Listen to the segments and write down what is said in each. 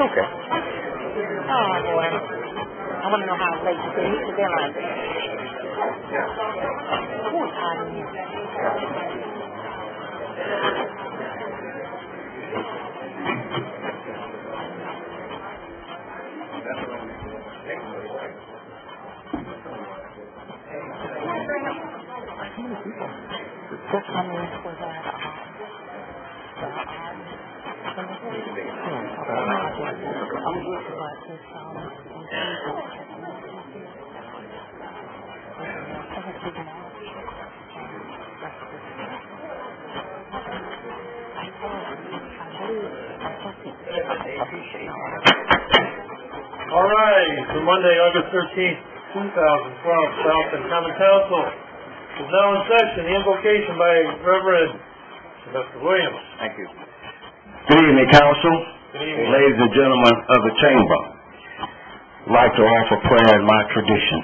okay. Oh, boy. I want to know how late you can meet the deadline. Poor Tommy. How many was that? All right, so Monday, August 13th, 2012, Southton Common Council is now in session. The invocation by Reverend Sylvester Williams. Thank you. Good evening, Council. Good evening. Ladies and gentlemen of the Chamber. I'd like to offer prayer in my tradition.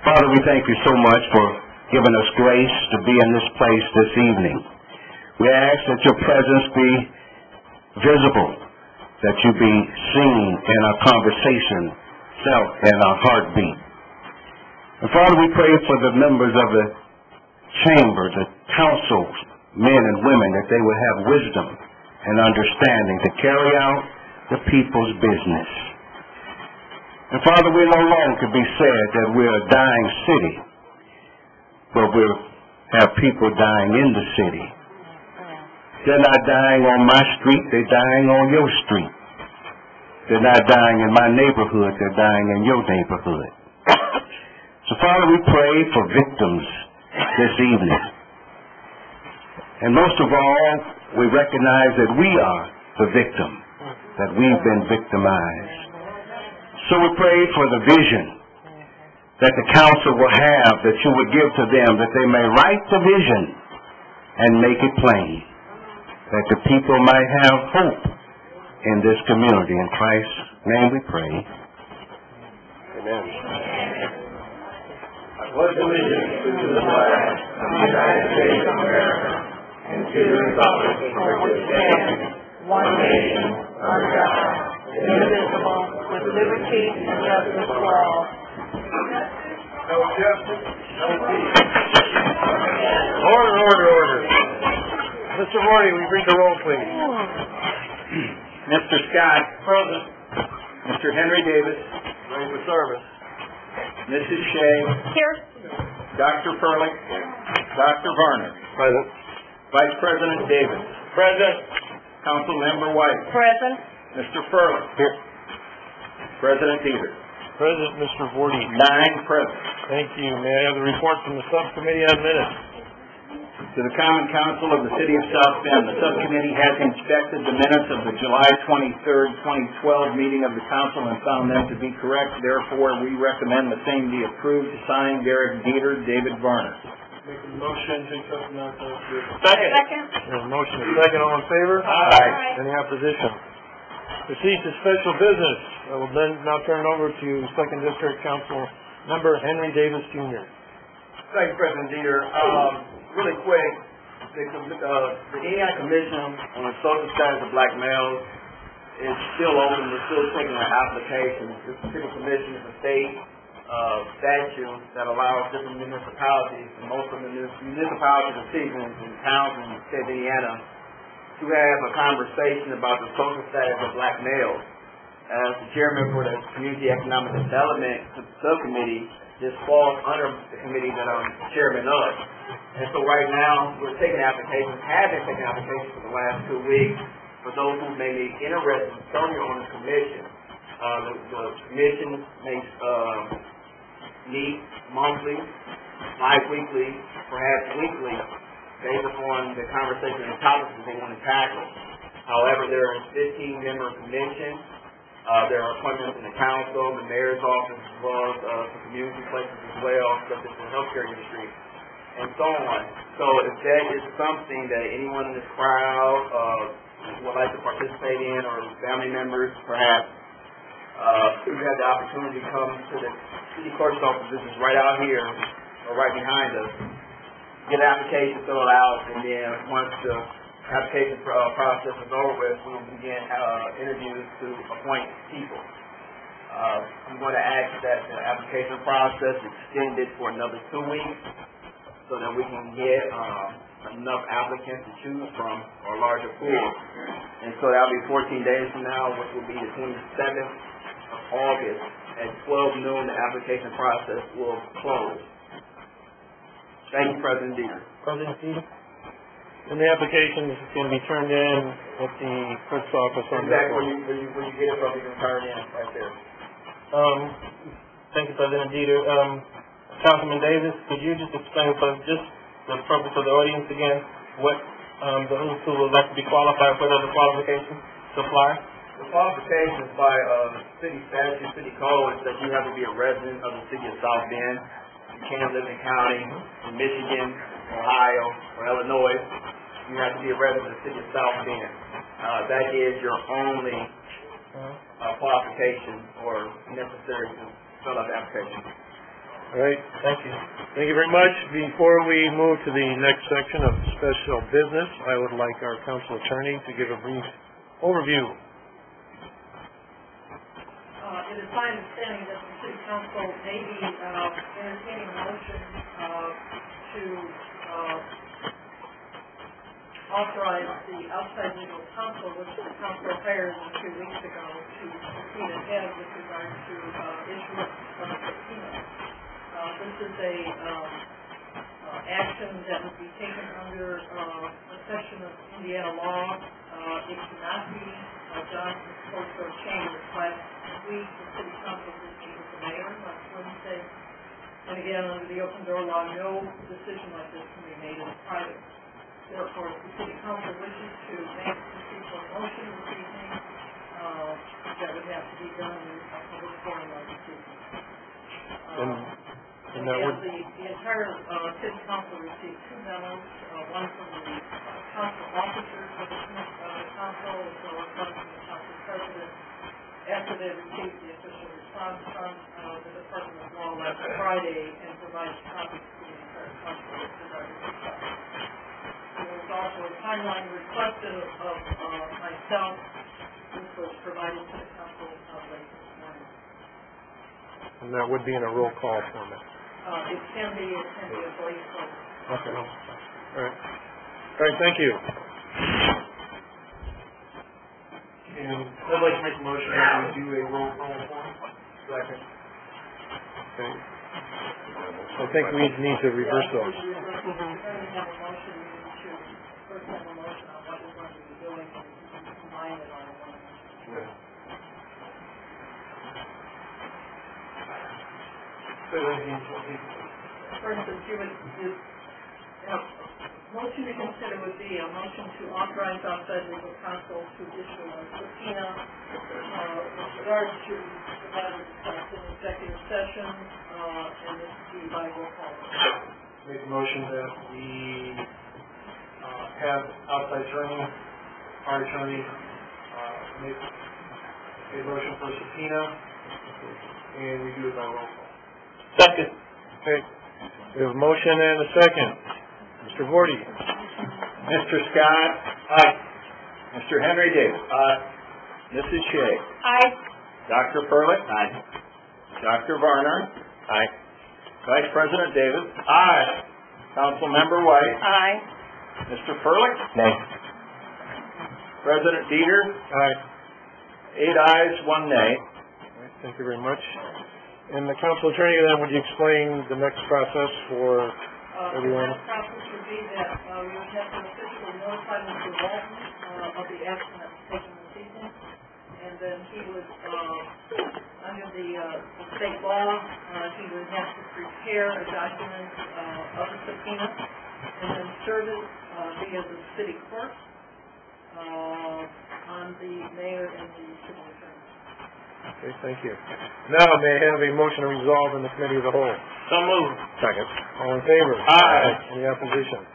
Father, we thank you so much for giving us grace to be in this place this evening. We ask that your presence be visible, that you be seen in our conversation, felt in our heartbeat. And Father, we pray for the members of the Chamber, the Council, men and women, that they would have wisdom and understanding to carry out the people's business. And Father, we no longer can be said that we're a dying city, but we have people dying in the city. They're not dying on my street, they're dying on your street. They're not dying in my neighborhood, they're dying in your neighborhood. So Father, we pray for victims this evening. And most of all, we recognize that we are the victim, that we've been victimized. So we pray for the vision that the council will have, that you would give to them, that they may write the vision and make it plain, that the people might have hope in this community. In Christ's name we pray. Amen. I pledge allegiance to the flag of the United States of America and to the republic for which it stands, one nation, under God, indivisible, with liberty and justice for all. No objection, no peace. Order. Mr. Morty, will you read the roll, please? Mr. Scott. Present. Mr. Henry Davis. Ready for service. Mrs. Shea. Here. Dr. Perlich. Dr. Varner. Present. Vice President Davis. Present. Council Member White. Present. Mr. Perlich. Here. President Peters. Present, Mr. Vorty. 9 present. Thank you. May I have the report from the subcommittee on minutes? To the Common Council of the City of South Bend, the subcommittee has inspected the minutes of the July 23rd, 2012 meeting of the Council and found them to be correct. Therefore, we recommend the same be approved. Signed, Derek Dieter, David Varner. Make a motion to accept the minutes. Second. There's a motion and a second. All in favor? Aye. Any opposition? Proceed to special business. I will then now turn it over to 2nd District Council Member Henry Davis, Jr. Thank you, President Dieter. Really quick, the EI Commission on the Social Status of Black Males is still open. We're still taking our applications. This city commission is a state statute that allows different municipalities, and most of the municipalities and cities and towns in the state of Indiana, to have a conversation about the social status of black males. As the chairman for the Community Economic Development Subcommittee, this falls under the committee that I'm chairman of. And so right now, we're taking applications, have been taking applications for the last 2 weeks for those who may be interested in serving on the commission. The commission may meet monthly, bi-weekly, perhaps weekly, based upon the conversation and topics that they want to tackle. However, there is a 15-member commission. There are appointments in the council, the mayor's office, as well as some community places as well, such as the healthcare industry, and so on. So if that is something that anyone in this crowd would like to participate in, or family members perhaps, who have the opportunity to come to the city clerk's office, this is right out here, or right behind us, get an application, fill it out, and then once the application process is over with, we will begin interviews to appoint people. I'm going to ask that the application process extended for another 2 weeks so that we can get enough applicants to choose from or a larger pool. And so that'll be 14 days from now, which will be the 27th of August at 12 noon. The application process will close. Thank you, President Dieter. President Dieter? And the application is going to be turned in at the clerk's office on Exactly where you get it from, you can turn it in right there. Thank you, President Dieter. Councilman Davis, could you just explain for just the purpose of the audience again what those who would like to be qualified, what are the qualifications to apply? The qualifications by city statute, city code, is that you have to be a resident of the city of South Bend. You can't live in county, in Michigan, Ohio, or Illinois. You have to be a resident of the city of South Bend. That is your only qualification or necessary to fill out the application. All right, thank you. Thank you very much. Before we move to the next section of special business, I would like our council attorney to give a brief overview. It is my understanding that the city council may be entertaining a motion to authorize the outside legal counsel, which the council hired 2 weeks ago, to proceed ahead with regard to issuance of subpoenas. This is a action that would be taken under a section of Indiana law. It cannot be done in court or chambers. Last week, the city council did meet with the mayor last Wednesday. And again, under the open door law, no decision like this can be made in private. Therefore, if the city council wishes to make a procedural motion this evening, that would have to be done in a public forum like this evening. And that would... The entire city council received 2 memos, one from the council officers of the council, as well as one from the council president, after they received the official response from the Department of Law last Friday and provided copies to the entire council with regard to this topic. There was also a timeline requested of myself, which was provided to the council late this morning. And that would be in a roll call format. It can be a voice vote. Okay. All right, thank you. And I'd like to make a motion that we do a roll call form. Second. Okay. I think we need to reverse those. We're going to have a motion. We need to first have a motion on what we're going to be doing and combine it all in one. For instance, motion to consider would be a motion to authorize outside legal counsel to issue a subpoena with regard to the matter discussed in executive session, and this would be by roll call. Make a motion that we have outside attorney, our attorney, make a motion for a subpoena, and we do it by roll call. Second. Okay. We have a motion and a second. Mr. Vorty. Mr. Scott. Aye. Mr. Henry Davis. Aye. Mrs. Shea. Aye. Dr. Furlick. Aye. Dr. Varner. Aye. Vice President Davis. Aye. Councilmember White. Aye. Mr. Furlick. Nay. President Dieter. Aye. 8 ayes, 1 nay. All right, thank you very much. And the council attorney, then, would you explain the next process for everyone? The next process would be that we would have to officially notify Mr. Walton of the action that was taken this evening, and then he would, under the state law, he would have to prepare a document of the subpoena and then serve it via the city clerk on the mayor and the city attorney. Okay, thank you. Now, may I have a motion to resolve in the committee of the whole? So moved. Second. All in favor? Aye. Any opposition?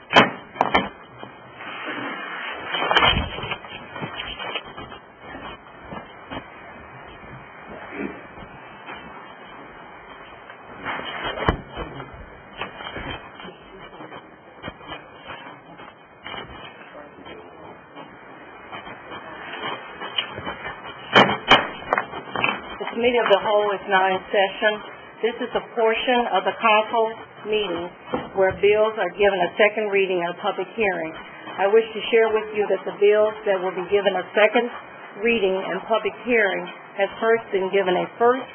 Committee of the Whole is now in session. This is a portion of the council meeting where bills are given a second reading and a public hearing. I wish to share with you that the bills that will be given a second reading and public hearing has first been given a first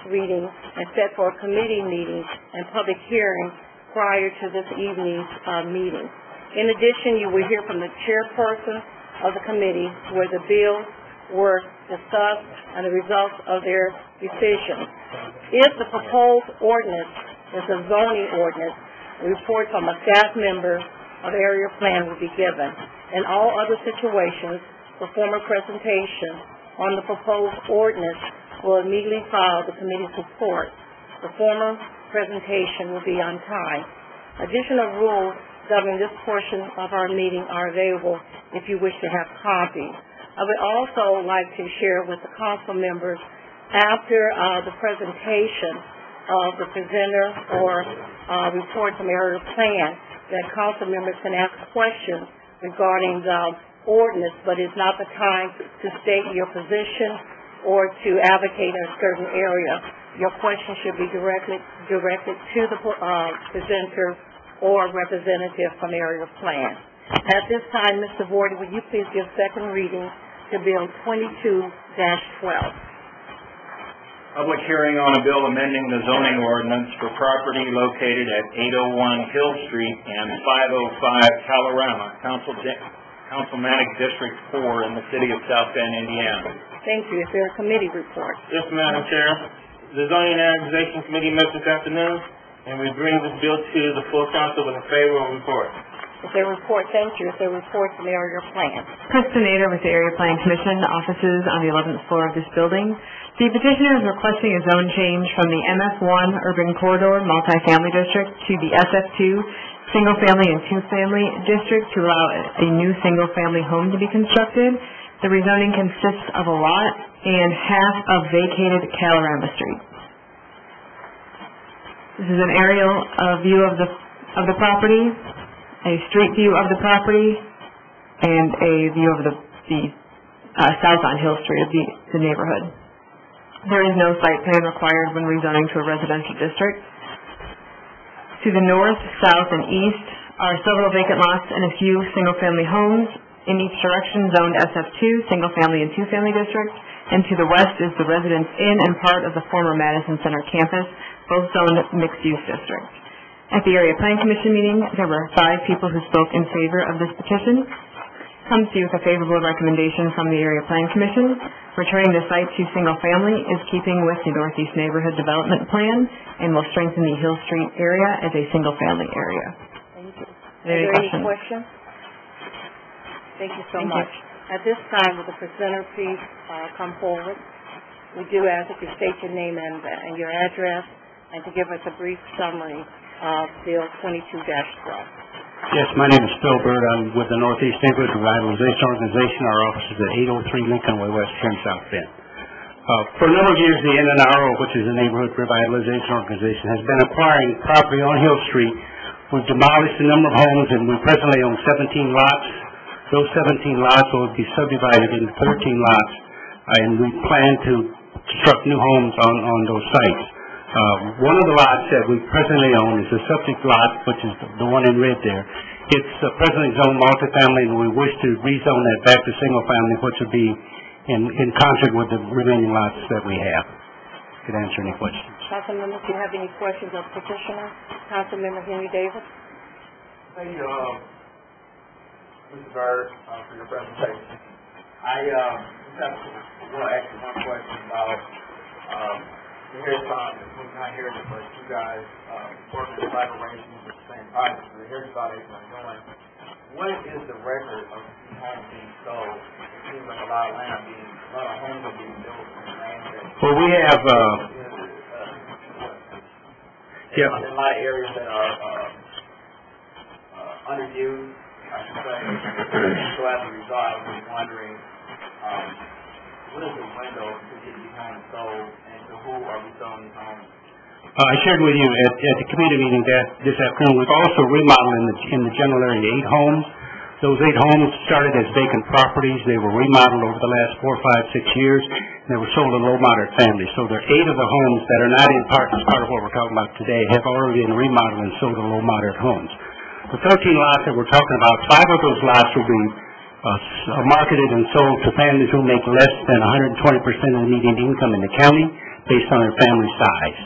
reading and set for a committee meeting and public hearing prior to this evening's meeting. In addition, you will hear from the chairperson of the committee where the bills were discussed and the results of their decision. If the proposed ordinance is a zoning ordinance, a report from a staff member of area plan will be given. In all other situations, the former presentation on the proposed ordinance will immediately follow the committee's report. The former presentation will be on time. Additional rules governing this portion of our meeting are available if you wish to have copies. I would also like to share with the council members after the presentation of the presenter or report from area plan that council members can ask questions regarding the ordinance, but it's not the time to state your position or to advocate in a certain area. Your question should be directed to the presenter or representative from area plan. At this time, Mr. Vorty, would you please give second reading to Bill 22-12? Public hearing on a bill amending the zoning ordinance for property located at 801 Hill Street and 505 Calorama, Councilmanic District 4 in the city of South Bend, Indiana. Thank you. Is there a committee report? Yes, Madam Chair. The Zoning and Annexation Committee met this afternoon, and we bring this bill to the full council with a favorable report. Is there a report? Thank you. Is there a report from the area plan? Kristen Nader with the Area Plan Commission, offices on the 11th floor of this building. The petitioner is requesting a zone change from the MF1 Urban Corridor Multifamily District to the SF2 Single Family and Two Family District to allow a new single family home to be constructed. The rezoning consists of a lot and half of vacated Calorama Street. This is an aerial view of the property, a street view of the property, and a view of the south on Hill Street of the neighborhood. There is no site plan required when rezoning to a residential district. To the north, south, and east are several vacant lots and a few single-family homes. In each direction, zoned SF2, single-family and two-family district. And to the west is the Residence Inn and part of the former Madison Center campus, both zoned mixed-use district. At the Area Plan Commission meeting, there were 5 people who spoke in favor of this petition. Comes to you with a favorable recommendation from the Area Plan Commission. Returning the site to single-family is keeping with the Northeast Neighborhood Development Plan and will strengthen the Hill Street area as a single-family area. Thank you. Are there any questions? Thank you so much. At this time, will the presenter please come forward? We do ask that you state your name and your address and to give us a brief summary of Bill 22-12. Yes, my name is Phil Bird. I'm with the Northeast Neighborhood Revitalization Organization. Our office is at 803 Lincoln Way West here in South Bend. For a number of years, the NNRO, which is the Neighborhood Revitalization Organization, has been acquiring property on Hill Street. We've demolished a number of homes, and we presently own 17 lots. Those 17 lots will be subdivided into 13 lots, and we plan to construct new homes on those sites. One of the lots that we presently own is the subject lot, which is the one in red there. It's presently zoned multifamily, and we wish to rezone that back to single family, which would be in concert with the remaining lots that we have. Could answer any questions. Council members, do you have any questions of petitioner? Council member Henry Davis. Thank you, Mr. Bird, for your presentation. I just want to ask you one question about the Harris Foundation. We're not hearing it, but you guys work in collaboration with the same project. The Harris Foundation are doing. What is the record of these homes being sold? It seems like a lot of homes are being built in the land that. Well, we have. In a lot of areas that are underused, I should say. So as a result, I was wondering, what is the window to get these homes sold, and to who are we selling these homes? I shared with you at the committee meeting that this afternoon we've also remodeled in the general area 8 homes. Those 8 homes started as vacant properties. They were remodeled over the last 4, 5, 6 years. And they were sold to low moderate families. So there are 8 of the homes that are not in part as part of what we're talking about today have already been remodeled and sold to low moderate homes. The 13 lots that we're talking about, 5 of those lots will be marketed and sold to families who make less than 120% of the median income in the county based on their family size.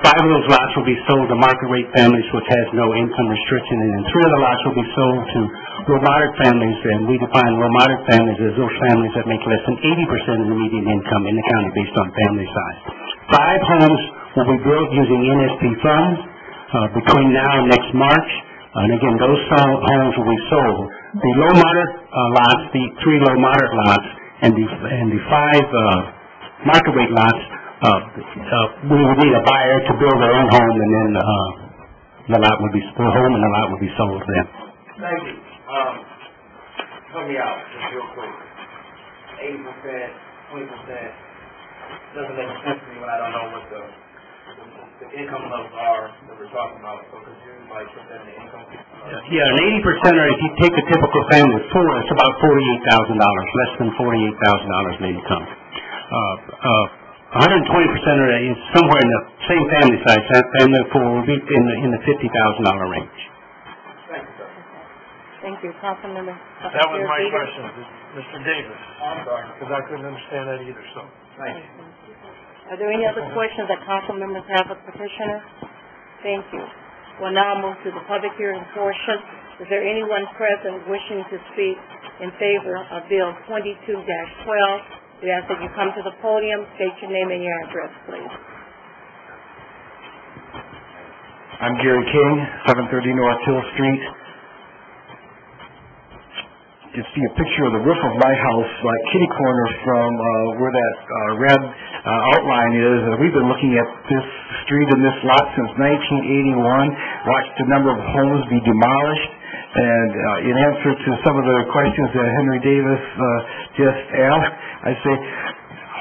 5 of those lots will be sold to market rate families which has no income restriction, and then 3 of the lots will be sold to low moderate families, and we define low moderate families as those families that make less than 80% of the median income in the county based on family size. 5 homes will be built using NSP funds between now and next March, and again, those homes will be sold. The low moderate lots, the 3 low moderate lots, and the 5 market rate lots, we would need a buyer to build their own home, and then the home and the lot would be sold to them. Thank you. Help me out just real quick. 80%, 20% doesn't make sense to me when I don't know what the income levels are that we're talking about. So could you put that in the income? Yeah, an 80%, or if you take a typical family of 4, it's about $48,000, less than $48,000 in income. 120% of that is somewhere in the same family size. That family of 4 will be in the $50,000 range. Thank you, sir. Thank you. Councilmember. That was my question, Mr. Davis. I'm sorry. Because I couldn't understand that either, so. Thank you. Are there any other questions that council members have of petitioner? Thank you. We'll now move to the public hearing portion. Is there anyone present wishing to speak in favor of Bill 22-12? We ask that you come to the podium, state your name and your address, please. I'm Gary King, 730 North Hill Street. You can see a picture of the roof of my house, like kitty corner from where that red outline is. We've been looking at this street and this lot since 1981, watched a number of homes be demolished, and in answer to some of the questions that Henry Davis just asked, I say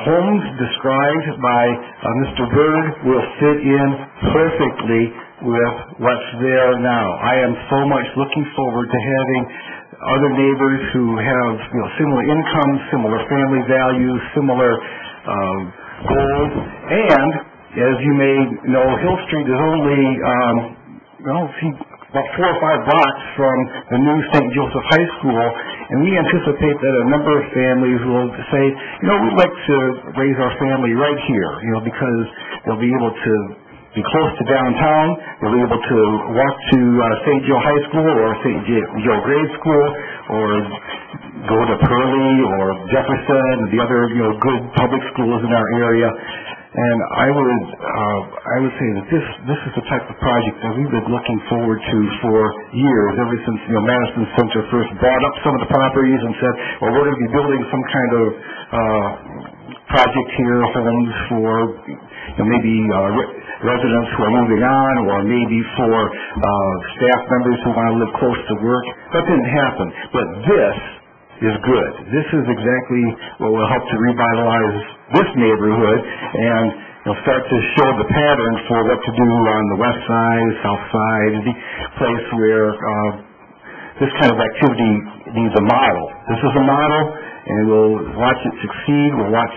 homes described by Mr. Byrd will fit in perfectly with what's there now. I am so much looking forward to having other neighbors who have similar incomes, similar family values, similar goals, and as you may know, Hill Street is only about 4 or 5 blocks from the new St. Joseph High School, and we anticipate that a number of families will say, we'd like to raise our family right here, because they'll be able to be close to downtown, they'll be able to walk to St. Joe High School or St. Joe Grade School, or go to Pearlie or Jefferson and the other good public schools in our area. And I would say that this is the type of project that we've been looking forward to for years, ever since Madison Center first bought up some of the properties and said, well, we're going to be building some kind of project here, homes for maybe residents who are moving on, or maybe for staff members who want to live close to work. That didn't happen, but this is good. This is exactly what will help to revitalize this neighborhood and start to show the pattern for what to do on the west side, south side, the place where this kind of activity needs a model. This is a model, and we'll watch it succeed. We'll watch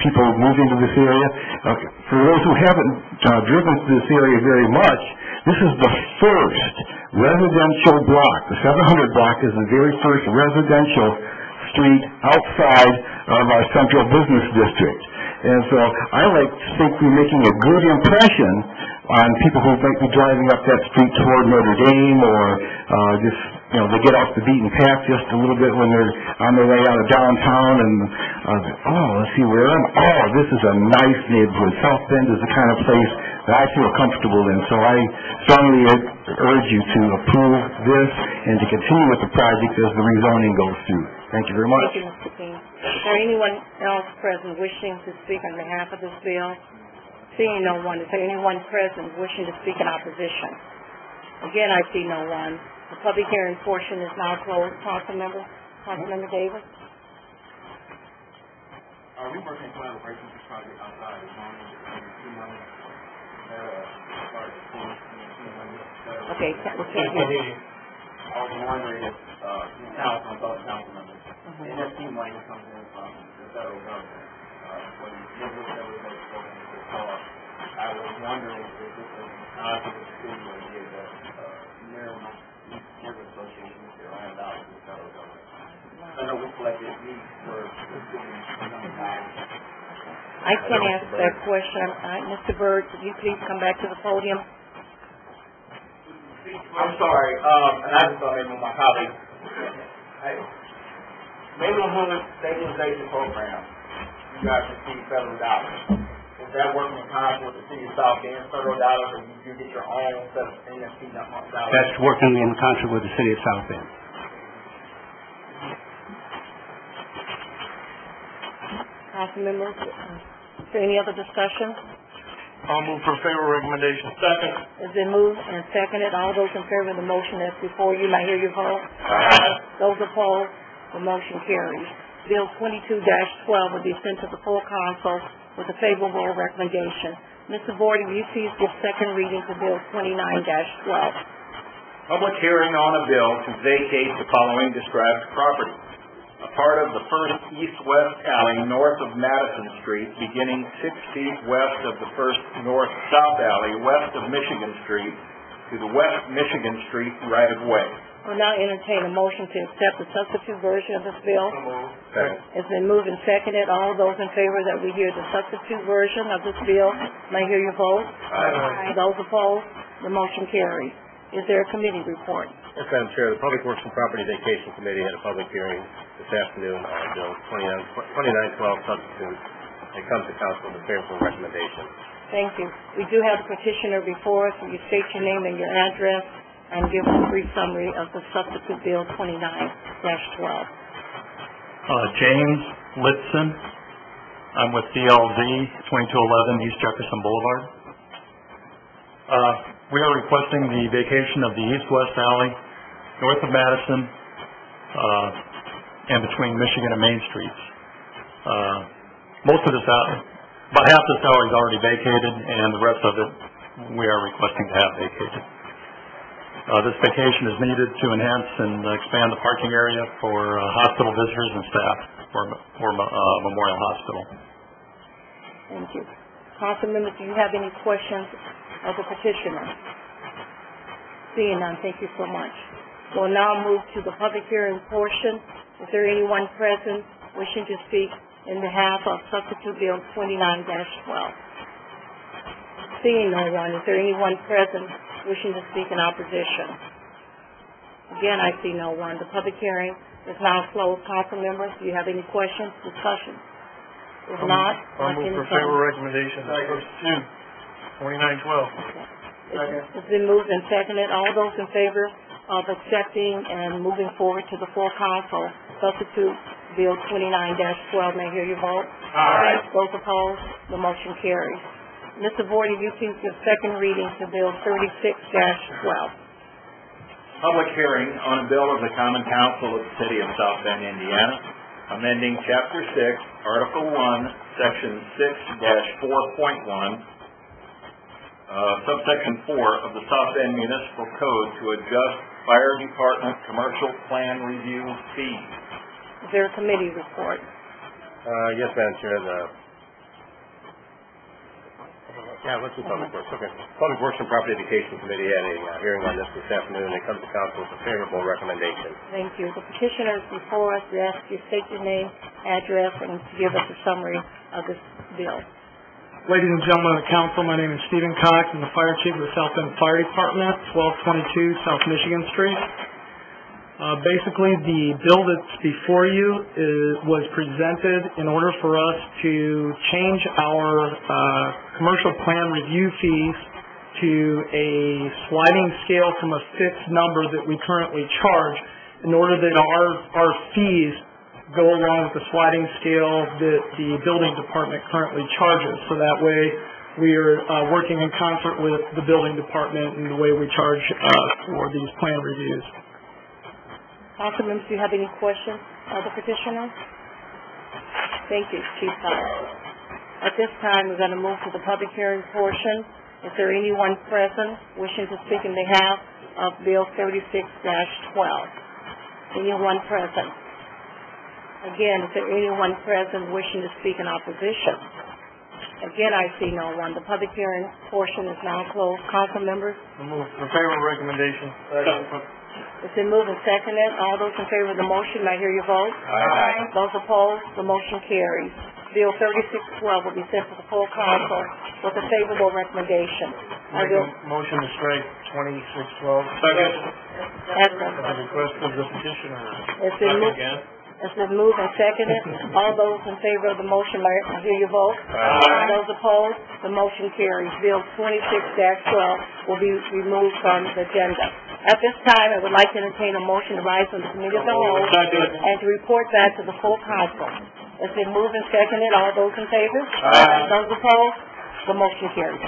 people move into this area. For those who haven't driven to this area very much, this is the first residential block. The 700 block is the very first residential street outside of our central business district. And so I like to think we're making a good impression on people who might be driving up that street toward Notre Dame, or just, they get off the beaten path just a little bit when they're on their way out of downtown, and let's see where I'm. This is a nice neighborhood. South Bend is the kind of place that I feel comfortable in. So I strongly urge you to approve this and to continue with the project as the rezoning goes through. Thank you very much. Thank you, Mr. King. Is there anyone else present wishing to speak on behalf of this bill? Seeing no one, is there anyone present wishing to speak in opposition? Again, I see no one. The public hearing portion is now closed. Councilmember Davis? Are we working collaboration with this project outside of Okay, we can't hear you. I was wondering if, council and other council members, NFT money comes in from the federal government, when business everybody spoken to car. I was wondering if this was a city or here that, Maryland River Association with their land out to the federal government. I know we collected these for the city I can answer that question. Mr. Byrd, could you please come back to the podium? I'm sorry, and I just thought maybe my colleague. Hey, neighborhood stabilization program, you guys receive federal dollars. Is that working in concert with the city of South Bend, federal dollars, or you get your own set of NFT dollars? That's working in concert with the city of South Bend. Council members, is there any other discussion? I'll move for favorable recommendation. Second. It's been moved and seconded. All those in favor of the motion that's before you, may I hear your vote? Aye. Those opposed, the motion carries. Bill 22-12 will be sent to the full council with a favorable recommendation. Mr. Board, will you please give second reading to Bill 29-12? Public hearing on a bill to vacate the following described property. A part of the first east-west alley north of Madison Street, beginning 6 feet west of the first north-south alley west of Michigan Street to the West Michigan Street right-of-way. We'll now entertain a motion to accept the substitute version of this bill. Second. It's been moved and seconded. All those in favor that we hear the substitute version of this bill, may I hear your vote? Aye. Those opposed, the motion carries. Is there a committee report? Yes, Madam Chair. The Public Works and Property Vacation Committee had a public hearing this afternoon on Bill 2912 substitute. It comes to council with a favorable recommendation. Thank you. We do have the petitioner before us. Will you state your name and your address and give us a brief summary of the substitute Bill 29-12? James Litson. I'm with DLZ 2211 East Jefferson Boulevard. We are requesting the vacation of the east-west alley north of Madison and between Michigan and Main Streets. Most of this alley, about half this alley is already vacated, and the rest of it we are requesting to have vacated. This vacation is needed to enhance and expand the parking area for hospital visitors and staff for Memorial Hospital. Thank you. Council members, do you have any questions of the petitioner? Seeing none, thank you so much. We'll now move to the public hearing portion. Is there anyone present wishing to speak in behalf of substitute Bill 29-12? Seeing no one, is there anyone present wishing to speak in opposition? Again, I see no one. The public hearing is now closed. Council members, do you have any questions, discussion? If not, I'll move for favorable recommendation. 2912. It's been moved and seconded. All those in favor of accepting and moving forward to the full council, substitute Bill 29-12, may I hear your vote? Aye. Those opposed, the motion carries. Mr. Boyd, if you please give second reading to Bill 36-12. Public hearing on a bill of the Common Council of the City of South Bend, Indiana, amending Chapter 6, Article 1, Section 6-4.1, Subsection 4 of the South Bend Municipal Code to adjust Fire Department commercial plan review fees. Is there a committee report? Yes, Madam Chair. Let's do Public Works. Okay. Public Works and Property Education Committee had a hearing on this afternoon. It comes to council with a favorable recommendation. Thank you. The petitioner is before us. We ask you to state your name, address, and to give us a summary of this bill. Ladies and gentlemen of the council, my name is Stephen Cox. I'm the fire chief of the South Bend Fire Department, 1222 South Michigan Street. Basically, the bill that's before you was presented in order for us to change our commercial plan review fees to a sliding scale from a fixed number that we currently charge in order that our fees go along with the sliding scale that the building department currently charges. So that way we are working in concert with the building department in the way we charge for these plan reviews. Council members, do you have any questions of the petitioner? Thank you, Chief Cox. At this time, we're going to move to the public hearing portion. Is there anyone present wishing to speak in behalf of Bill 36-12. Anyone present? Again, is there anyone present wishing to speak in opposition? Again, I see no one. The public hearing portion is now closed. Council members? Move in favor of recommendation. It's been moved and seconded. All those in favor of the motion, may I hear your vote? Aye. Those opposed, the motion carries. Bill 36-12 will be sent to the full council with a favorable recommendation. Make a motion to strike 2612. Second. That's At the request of the petitioner. It's been moved. Again. It's been moved and seconded. All those in favor of the motion, may I hear your vote? Aye. Those opposed, the motion carries. Bill 26-12 will be removed from the agenda. At this time, I would like to entertain a motion to rise from the committee of the whole and to report back to the full council. It's been moved and seconded. All those in favor? Aye. Those opposed, the motion carries.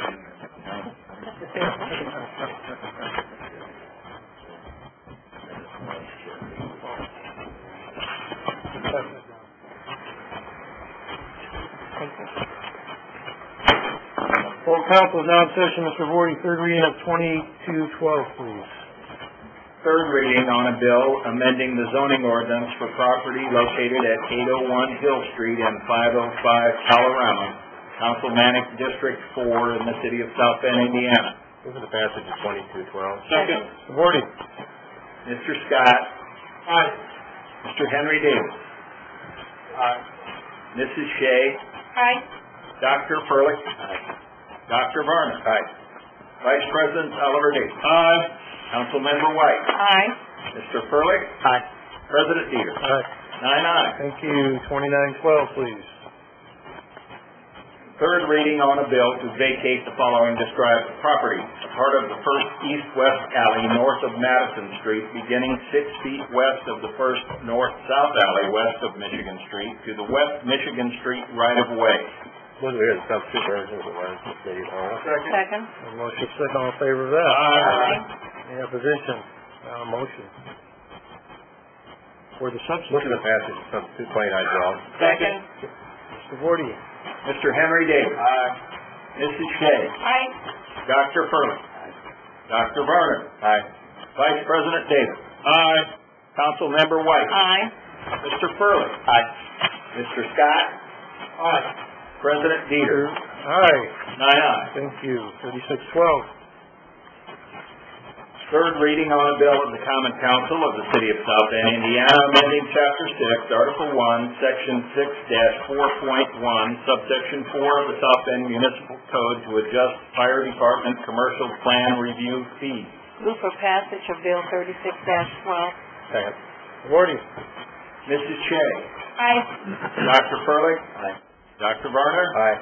Full council is now in session. Mr. Vorty, third reading of 2212, please. Third reading on a bill amending the zoning ordinance for property located at 801 Hill Street and 505 Colorama, Councilmanic District 4 in the city of South Bend, Indiana. Move for the passage of 2212. Second. Mr. Vorty. Mr. Scott. Aye. Mr. Henry Davis. Aye. Mrs. Shea. Aye. Dr. Furlick. Dr. Varner. Aye. Vice President Oliver Davis. Aye. Councilmember White. Aye. Mr. Furlick. Aye. President Dieter. Aye. 9 ayes. Thank you. 2912, please. Third reading on a bill to vacate the following described property. A part of the first east-west alley north of Madison Street, beginning 6 feet west of the first north-south alley west of Michigan Street to the West Michigan Street right-of-way. Move to hear the substitute version of the word committee of the whole. Second. Motion second, all in favor of that? Aye. Any opposition? Motion. For the Move substitute. for the passage of substitute 2912. Second. Mr. Vorty. Mr. Henry Davis. Mrs. Shea. Aye. Dr. Furlick. Dr. Varner. Aye. Vice President Davis. Aye. Councilmember White. Aye. Mr. Furlick. Aye. Mr. Scott. Aye. President Dieter. Aye. 9 ayes. Thank you. 3612. Third reading on a bill of the Common Council of the City of South Bend, Indiana, amending Chapter 6, Article 1, Section 6-4.1, Subsection 4 of the South Bend Municipal Code to adjust fire department commercial plan review fees. Move for passage of Bill 36-12. Second. Vorty. Mrs. Shea. Aye. Dr. Furlick. Aye. Dr. Varner. Aye.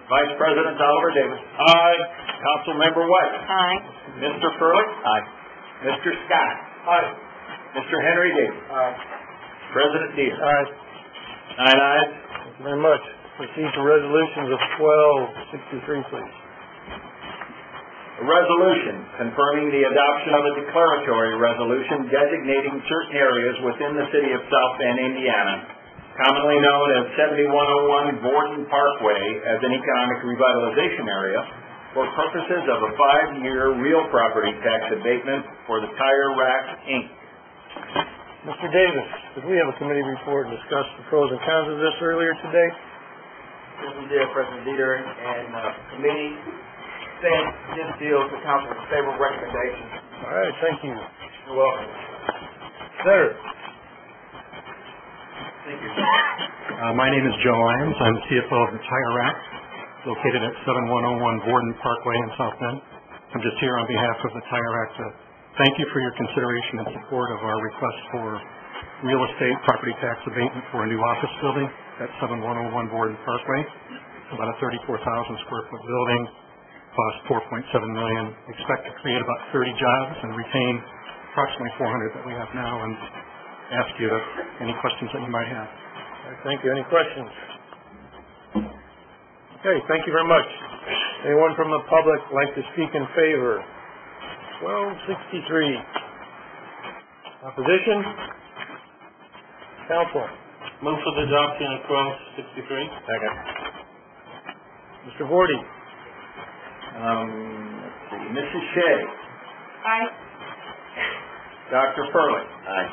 Vice President Oliver Davis. Aye. Councilmember White. Aye. Mr. Furlick. Aye. Mr. Scott. Aye. Mr. Henry Davis. Aye. President Dieter. Aye. 9 ayes. Thank you very much. Proceed to resolutions of 1263, please. A resolution confirming the adoption of a declaratory resolution designating certain areas within the city of South Bend, Indiana, commonly known as 7101 Borden Parkway, as an economic revitalization area for purposes of a 5-year real property tax abatement for the Tire Rack, Inc. Mr. Davis, did we have a committee report and discuss the pros and cons of this earlier today? Yes, we did, President Dieter, and committee sent this bill to council with favorable recommendations. All right, thank you. You're welcome. Sir. Thank you. My name is Joe Lyons. I'm CFO of the Tire Rack, located at 7101 Borden Parkway in South Bend. I'm just here on behalf of the Tire Rack to thank you for your consideration and support of our request for real estate property tax abatement for a new office building at 7101 Borden Parkway. It's about a 34,000 square foot building, cost $4.7 million. We expect to create about 30 jobs and retain approximately 400 that we have now, and ask you any questions that you might have. All right, thank you. Any questions? Okay, thank you very much. Anyone from the public like to speak in favor? 1263. Opposition? Council? Move for the adoption of 1263. Second. Mr. Vorty? Let's see, Mrs. Shea. Aye. Dr. Furlick. Aye.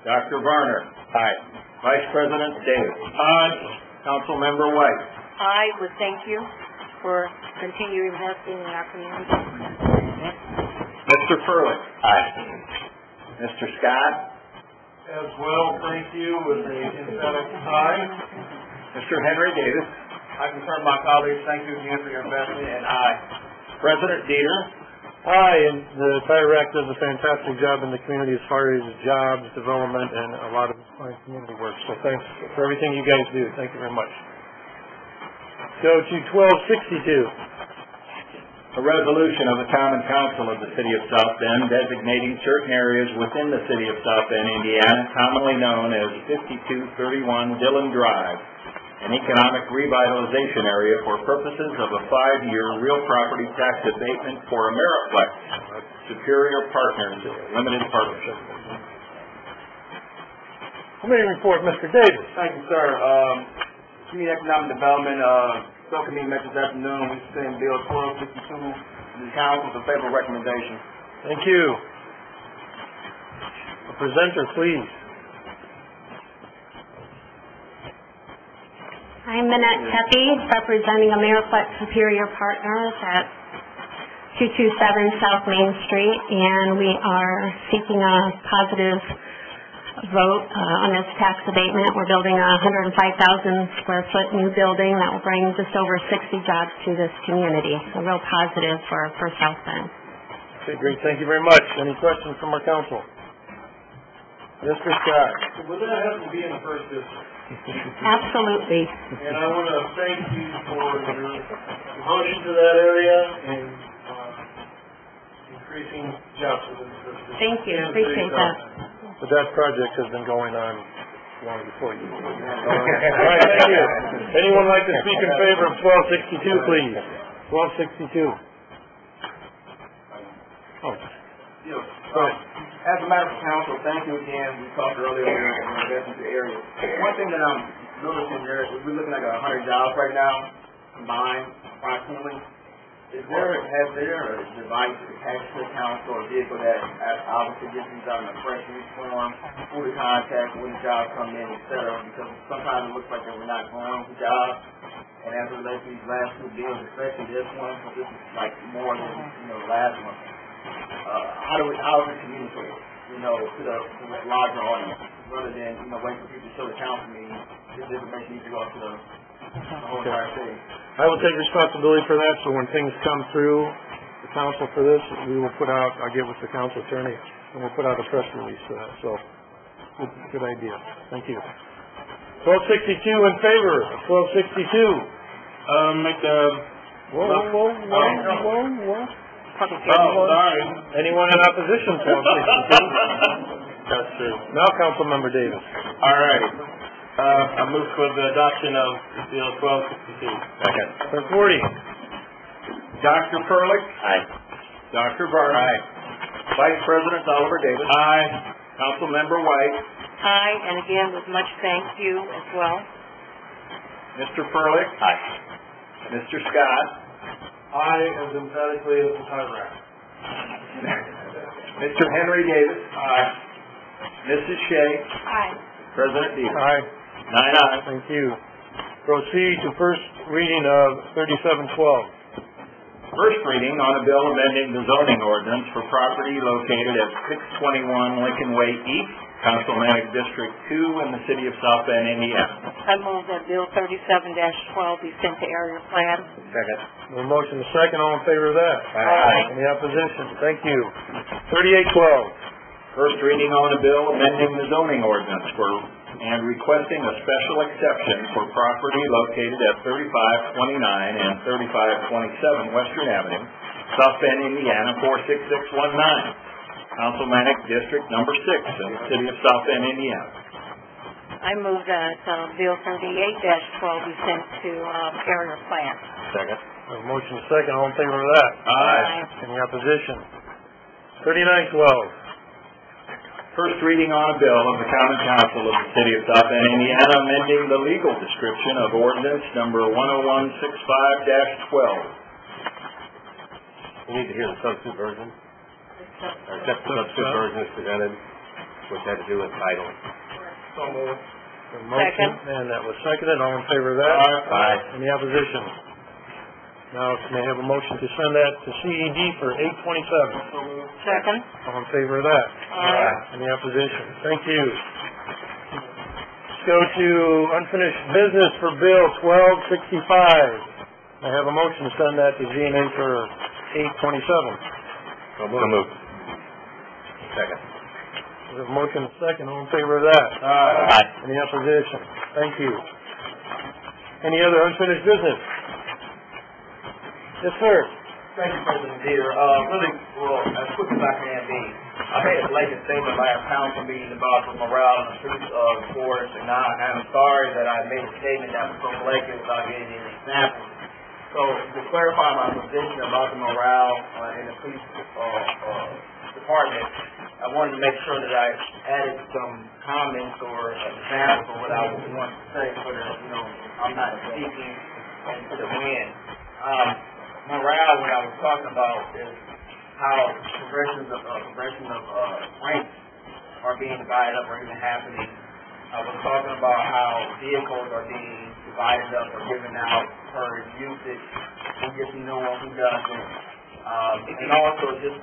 Dr. Varner. Aye. Vice President Davis. Aye. Councilmember White. I would thank you for continuing investing in our community. Mr. Furlick. Aye. Mr. Scott. As well, thank you, with a emphatic aye. Mr. Henry Davis. I concur my colleagues, thank you again for your investment, and aye. President Dieter. Aye, and the Fire Rec does a fantastic job in the community as far as jobs, development, and a lot of fine community work. So thanks for everything you guys do. Thank you very much. Go to 1262. A resolution of the Common Council of the City of South Bend designating certain areas within the City of South Bend, Indiana, commonly known as 5231 Dillon Drive, an economic revitalization area for purposes of a 5-year real property tax abatement for Ameriflex, Superior Partners, Limited Partnership. Committee report, Mr. Davis. Thank you, sir. Community Economic Development, Subcommittee met this afternoon. We sent Bill 1262 to the council for favorable recommendation. Thank you. A presenter, please. I'm Minette Kepi, representing Ameriflex Superior Partners at 227 South Main Street, and we are seeking a positive vote on this tax abatement. We're building a 105,000 square foot new building that will bring just over 60 jobs to this community. So real positive for South Bend. Okay, great. Thank you very much. Any questions from our council? Mr. Scott. Would that happen to be in the first district? Absolutely. And I want to thank you for your devotion to that area and increasing jobs within the district. Thank you. Appreciate that. But that project has been going on long before you. All right, thank you. Anyone like to speak in favor of 1262, please? 1262. Oh. As a matter of council, thank you again. We talked earlier about investment in the area. One thing that I'm noticing there is we're looking at 100 jobs right now, combined, approximately. Has there a device attached to the council or vehicle that obviously gets these out in a fresh form, who to contact, when the jobs come in, et cetera? Because sometimes it looks like that we're not going to jobs. And as it relates to these last two deals, especially this one, because this is like more than the last one. How do we communicate, to the larger audience, rather than, wait for people to show the council meeting, this information needs to go out to the whole entire city. I will take responsibility for that, so when things come through the council for this, I'll get with the council attorney, and we'll put out a press release for that, so, good idea. Thank you. 1262 in favor, 1262. Make the... Whoa. Sorry. Anyone in opposition to 1262? That's true. Now, Councilmember Davis. All right. I move for the adoption of Bill 1262. Second. 40. Dr. Furlick. Aye. Dr. Varner. Aye. Vice President Oliver Davis. Aye. Councilmember White. Aye, and again, with much thank you as well. Mr. Furlick. Aye. Mr. Scott. Aye, as emphatically as the Fire Rec. Mr. Henry Davis. Aye. Mrs. Shea. Aye. President Dieter. Aye. 9 ayes. Thank you. Proceed to first reading of 3712. First reading on a bill amending the zoning ordinance for property located at 621 Lincoln Way East, Councilmanic District 2 in the city of South Bend, Indiana. I move that Bill 37-12 be sent to area plan. Second. A motion to second. All in favor of that? Aye. Any opposition? Thank you. 3812. First reading on a bill amending the zoning ordinance and requesting a special exception for property located at 3529 and 3527 Western Avenue, South Bend, Indiana 46619. Councilmanic District Number 6 in the city of South Bend, Indiana. I move that Bill 38-12 be sent to area plan. Second. A motion to second. All in favor of that? Aye. Any opposition? 3912. First reading on a bill of the Common Council of the City of South Bend, Indiana, amending the legal description of ordinance number 10165-12. We need to hear the substitute version. Substitute version is presented. which had to do with titling. So moved. A motion, and that was seconded. All in favor of that? Aye. Any opposition? Now, may I have a motion to send that to CED for 8/27? Second. All in favor of that? Aye. Any opposition? Thank you. Let's go to unfinished business for Bill 1265. I have a motion to send that to Z&A for 8/27. So moved. Second. We have a motion and a second. All in favor of that? Aye. Any opposition? Thank you. Any other unfinished business? Yes, sir. Thank you, President Dieter. Really, well, as quick as I can be, I made a blanket statement by our council meeting about the morale and the police force, and I'm sorry that I made a statement that was so blanket without giving any examples. So, to clarify my position about the morale in the police department, I wanted to make sure that I added some comments or examples of what I would want to say so that, I'm not speaking into the wind. Morale, what I was talking about is how progression of ranks are being divided up or even happening. I was talking about how vehicles are being divided up or given out per usage, who gets to know one, who doesn't. And also just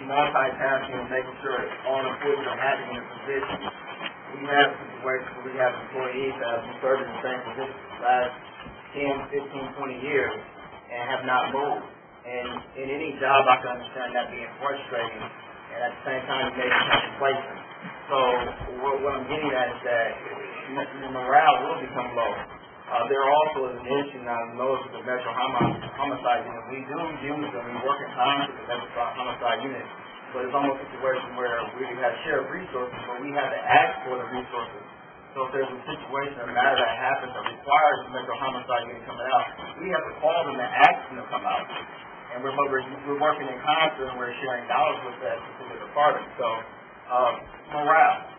multitasking and making sure that all employees are happy in their position. We have situations where we have employees that have been serving the same position for the last 10, 15, 20 years and have not moved. And in any job, I can understand that being frustrating, and at the same time, it makes you complacent. So what I'm getting at is that the morale will become low. There also is an issue now in those with the Metro Homicide Unit. We do use them, we work in concert with the Metro Homicide Unit, but it's almost a situation where we have shared resources, but we have to ask for the resources. So if there's a situation, a matter that happens that requires the Metro Homicide Unit coming out, we have to call them and ask them to come out. And we're working in concert and we're sharing dollars with that particular department. So morale,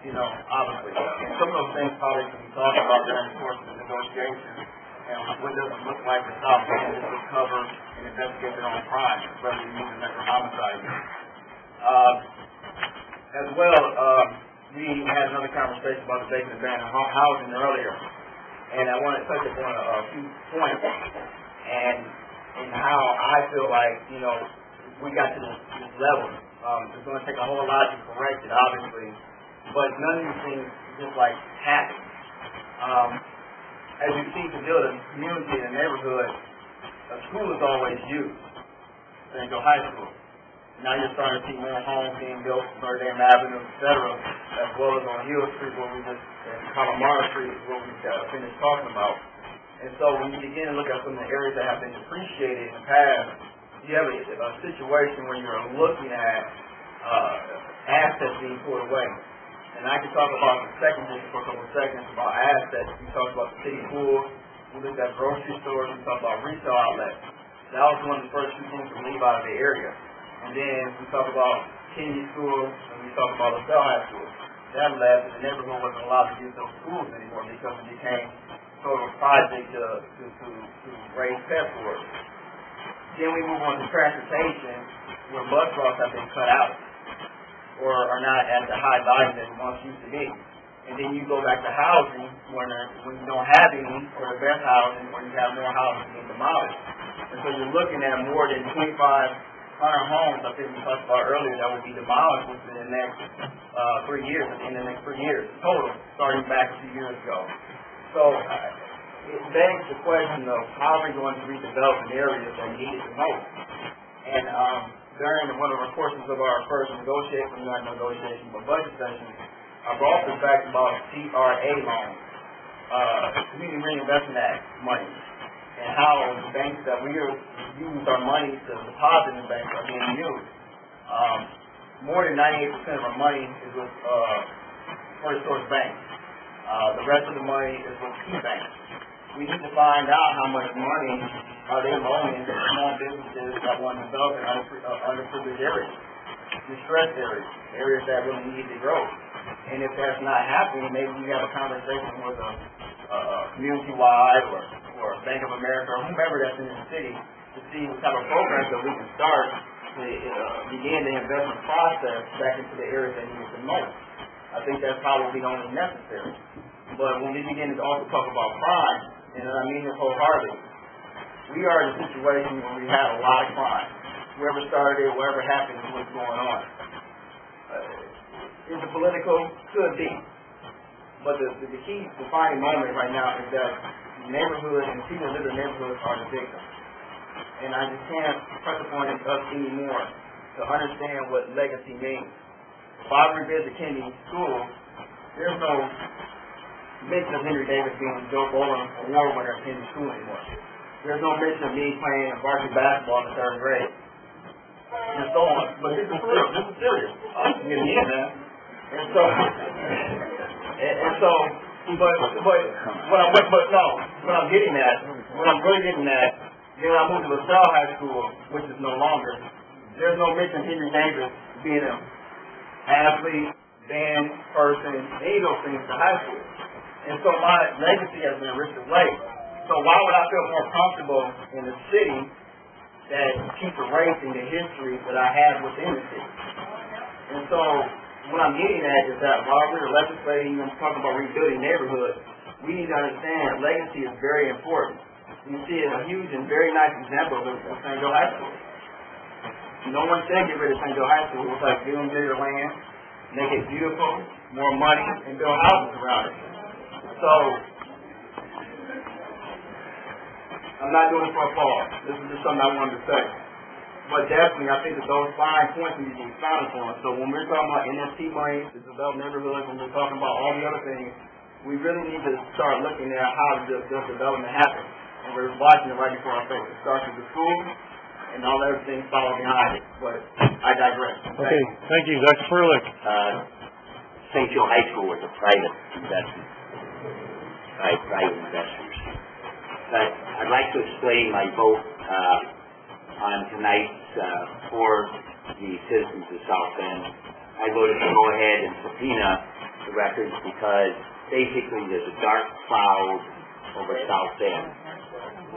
obviously. And some of those things probably can be talked about during the course of the negotiations. And what does it look like for South Bend to recover and investigate their own crimes, whether you use the Metro Homicide Unit. As well, we had another conversation about the vacant abandoned housing earlier, and I want to touch upon a few points and how I feel like, we got to this level. It's going to take a whole lot to correct it, obviously, but none of these things just like happen. As you see, to build a community in a neighborhood, a school is always used. St. Joe High School. Now you're starting to see more homes being built on Notre Dame Avenue, et cetera, as well as on Hill Street, where we just, and Colorado Street, where we finished talking about. And so when you begin to look at some of the areas that have been depreciated in the past, you have a situation where you're looking at assets being pulled away. And I can talk about the second district for a couple of seconds about assets. We talked about the city pool, we looked at grocery stores, we talked about retail outlets. That was one of the first few things to leave out of the area. And then we talk about Kennedy School, and we talk about LaSalle High School. That left, and the neighborhood wasn't allowed to use those schools anymore because it became sort of a project to raise pet stores. Then we move on to transportation, where bus routes have been cut out, or are not at the high volume that it once used to be. And then you go back to housing, when you don't have any, or the best housing, or you have more housing being demolished. And so you're looking at more than 2,500 homes, I think we talked about earlier, that will be demolished within the next 3 years, in the next 3 years total, starting back a few years ago. So it begs the question of how are we going to redevelop an area that need it the most? And during one of the portions of our first negotiation, but budget session, I brought this back about CRA loans, Community Reinvestment Act money, and how the banks that we use our money to deposit in banks are being used. More than 98% of our money is with First Source banks. The rest of the money is with key banks. We need to find out how much money are they loaning to small businesses that want to develop in underprivileged areas, distressed areas that really need to grow. And if that's not happening, maybe we have a conversation with a community-wide or Bank of America or whomever that's in the city to see what type of programs that we can start to begin the investment process back into the areas that need it the most. think that's probably only necessary. But when we begin to also talk about crime, and I mean this wholeheartedly, we are in a situation where we have a lot of crime. Whoever started it, whatever happened, is what's going on. Is it political? Could be. But the key defining moment right now is that neighborhoods and people who live in neighborhoods are the victims. And I just can't press upon us anymore to understand what legacy means. If I revisit Kennedy School, there's no mention of Henry Davis being Joe Bowling award winner at Kennedy School anymore. There's no mention of me playing varsity basketball in the third grade. And so on. But this is real. This is serious. And so, but what I'm getting at, what I'm really getting at, then I moved to LaSalle High School, which is no longer. There's no mention of Henry Davis being an athlete, band person, any of those things to high school. And so my legacy has been ripped away. So why would I feel more comfortable in a city that keeps erasing the history that I have within the city? And so what I'm getting at is that while we're legislating and talking about rebuilding neighborhoods, we need to understand legacy is very important. You see a huge and very nice example of St. Joe High School. No one said get rid of St. Joe High School. It was like give them bigger land, make it beautiful, more money, and build houses around it. So I'm not doing it for applause. This is just something I wanted to say. But definitely, I think that those fine points need to be founded on. So when we're talking about NFT money, the developed neighborhoods, when we're talking about all the other things, we really need to start looking at how this development happens. And we're watching it right before our face. It starts with the school, and all everything follows behind it. But I digress. Okay, thank you. Dr. Furlick. St. Joe High School was a private investment by private investors. But I'd like to explain my vote on tonight's for the citizens of South Bend. I voted to go ahead and subpoena the records because basically there's a dark cloud over South Bend.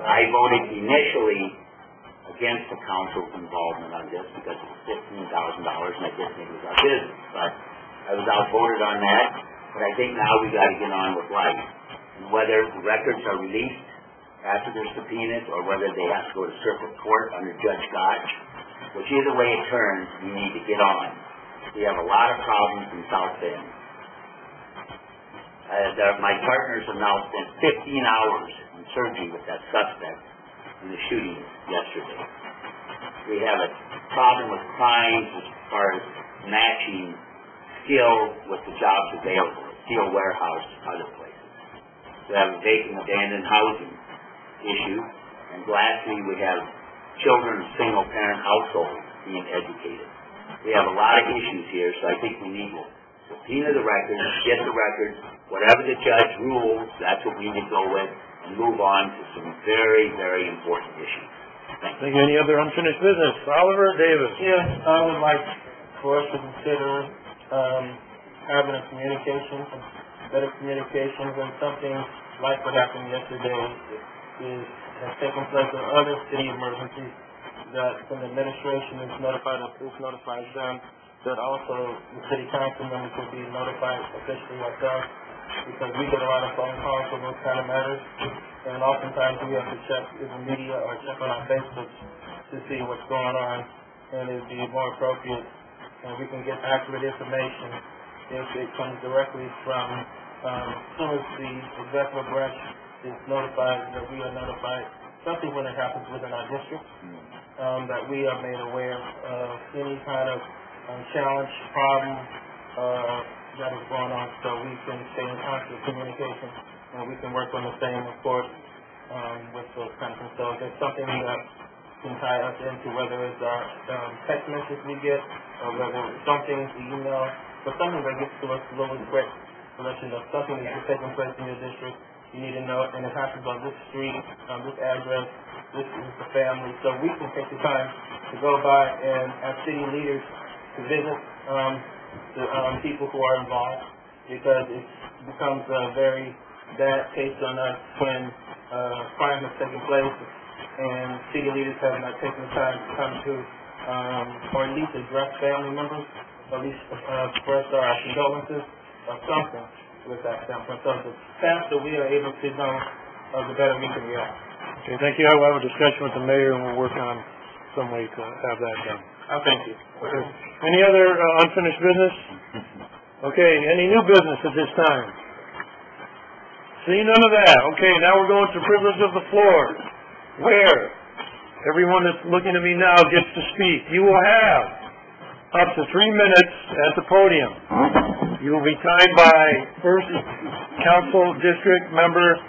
I voted initially against the council's involvement on this because it's $15,000 and I didn't think it was our business. But I was outvoted on that. But I think now we got to get on with life. And whether the records are released after they're subpoenaed or whether they have to go to circuit court under Judge Gotch, which either way it turns, we need to get on. We have a lot of problems in South Bend. My partners have now spent 15 hours in surgery with that suspect in the shooting yesterday. We have a problem with crimes as far as matching skill with the jobs available, steel warehouse, other places. We have a vacant abandoned housing issue, and lastly we have children in single-parent households being educated. We have a lot of issues here, so I think we need to subpoena the records, get the records, whatever the judge rules, that's what we need to go with, and move on to some very, very important issues. Thank you. Any other unfinished business? Oliver Davis. Yes, I would like for us to consider having a communication, better communication when something like what happened yesterday has taken place in other city emergencies, that when the administration is notified of this, notifies them, that also the city council members will be notified officially like us, because we get a lot of phone calls for those kind of matters, and oftentimes we have to check in the media or check on our Facebook to see what's going on, and it would be more appropriate, and we can get accurate information if it comes directly from, as soon as the executive branch is notified, that we are notified, especially when it happens within our district, that we are made aware of any kind of challenge, problem that is going on, so we can stay in constant communication and we can work on the same, of course, with those kind of things. So if it's something that can tie us into, whether it's our text message we get or whether it's something, the email, but something that gets to us a little quick to let you know something is taking place in your district. You need to know, and it happens on this street, on this address, this is the family. So we can take the time to go by and as city leaders to visit the people who are involved, because it becomes a very bad taste on us when crime has taken place and city leaders have not taken the time to come to or at least address family members, or at least express our condolences. something with that standpoint. So the faster we are able to know, the better we can react. Okay, thank you. I will have a discussion with the mayor, and we'll work on some way to have that done. Thank you. Any other unfinished business? Okay, any new business at this time? See, none of that. Okay, now we're going to privilege of the floor. Where everyone that's looking at me now gets to speak. You will have up to 3 minutes at the podium. You will be timed by First Council District Member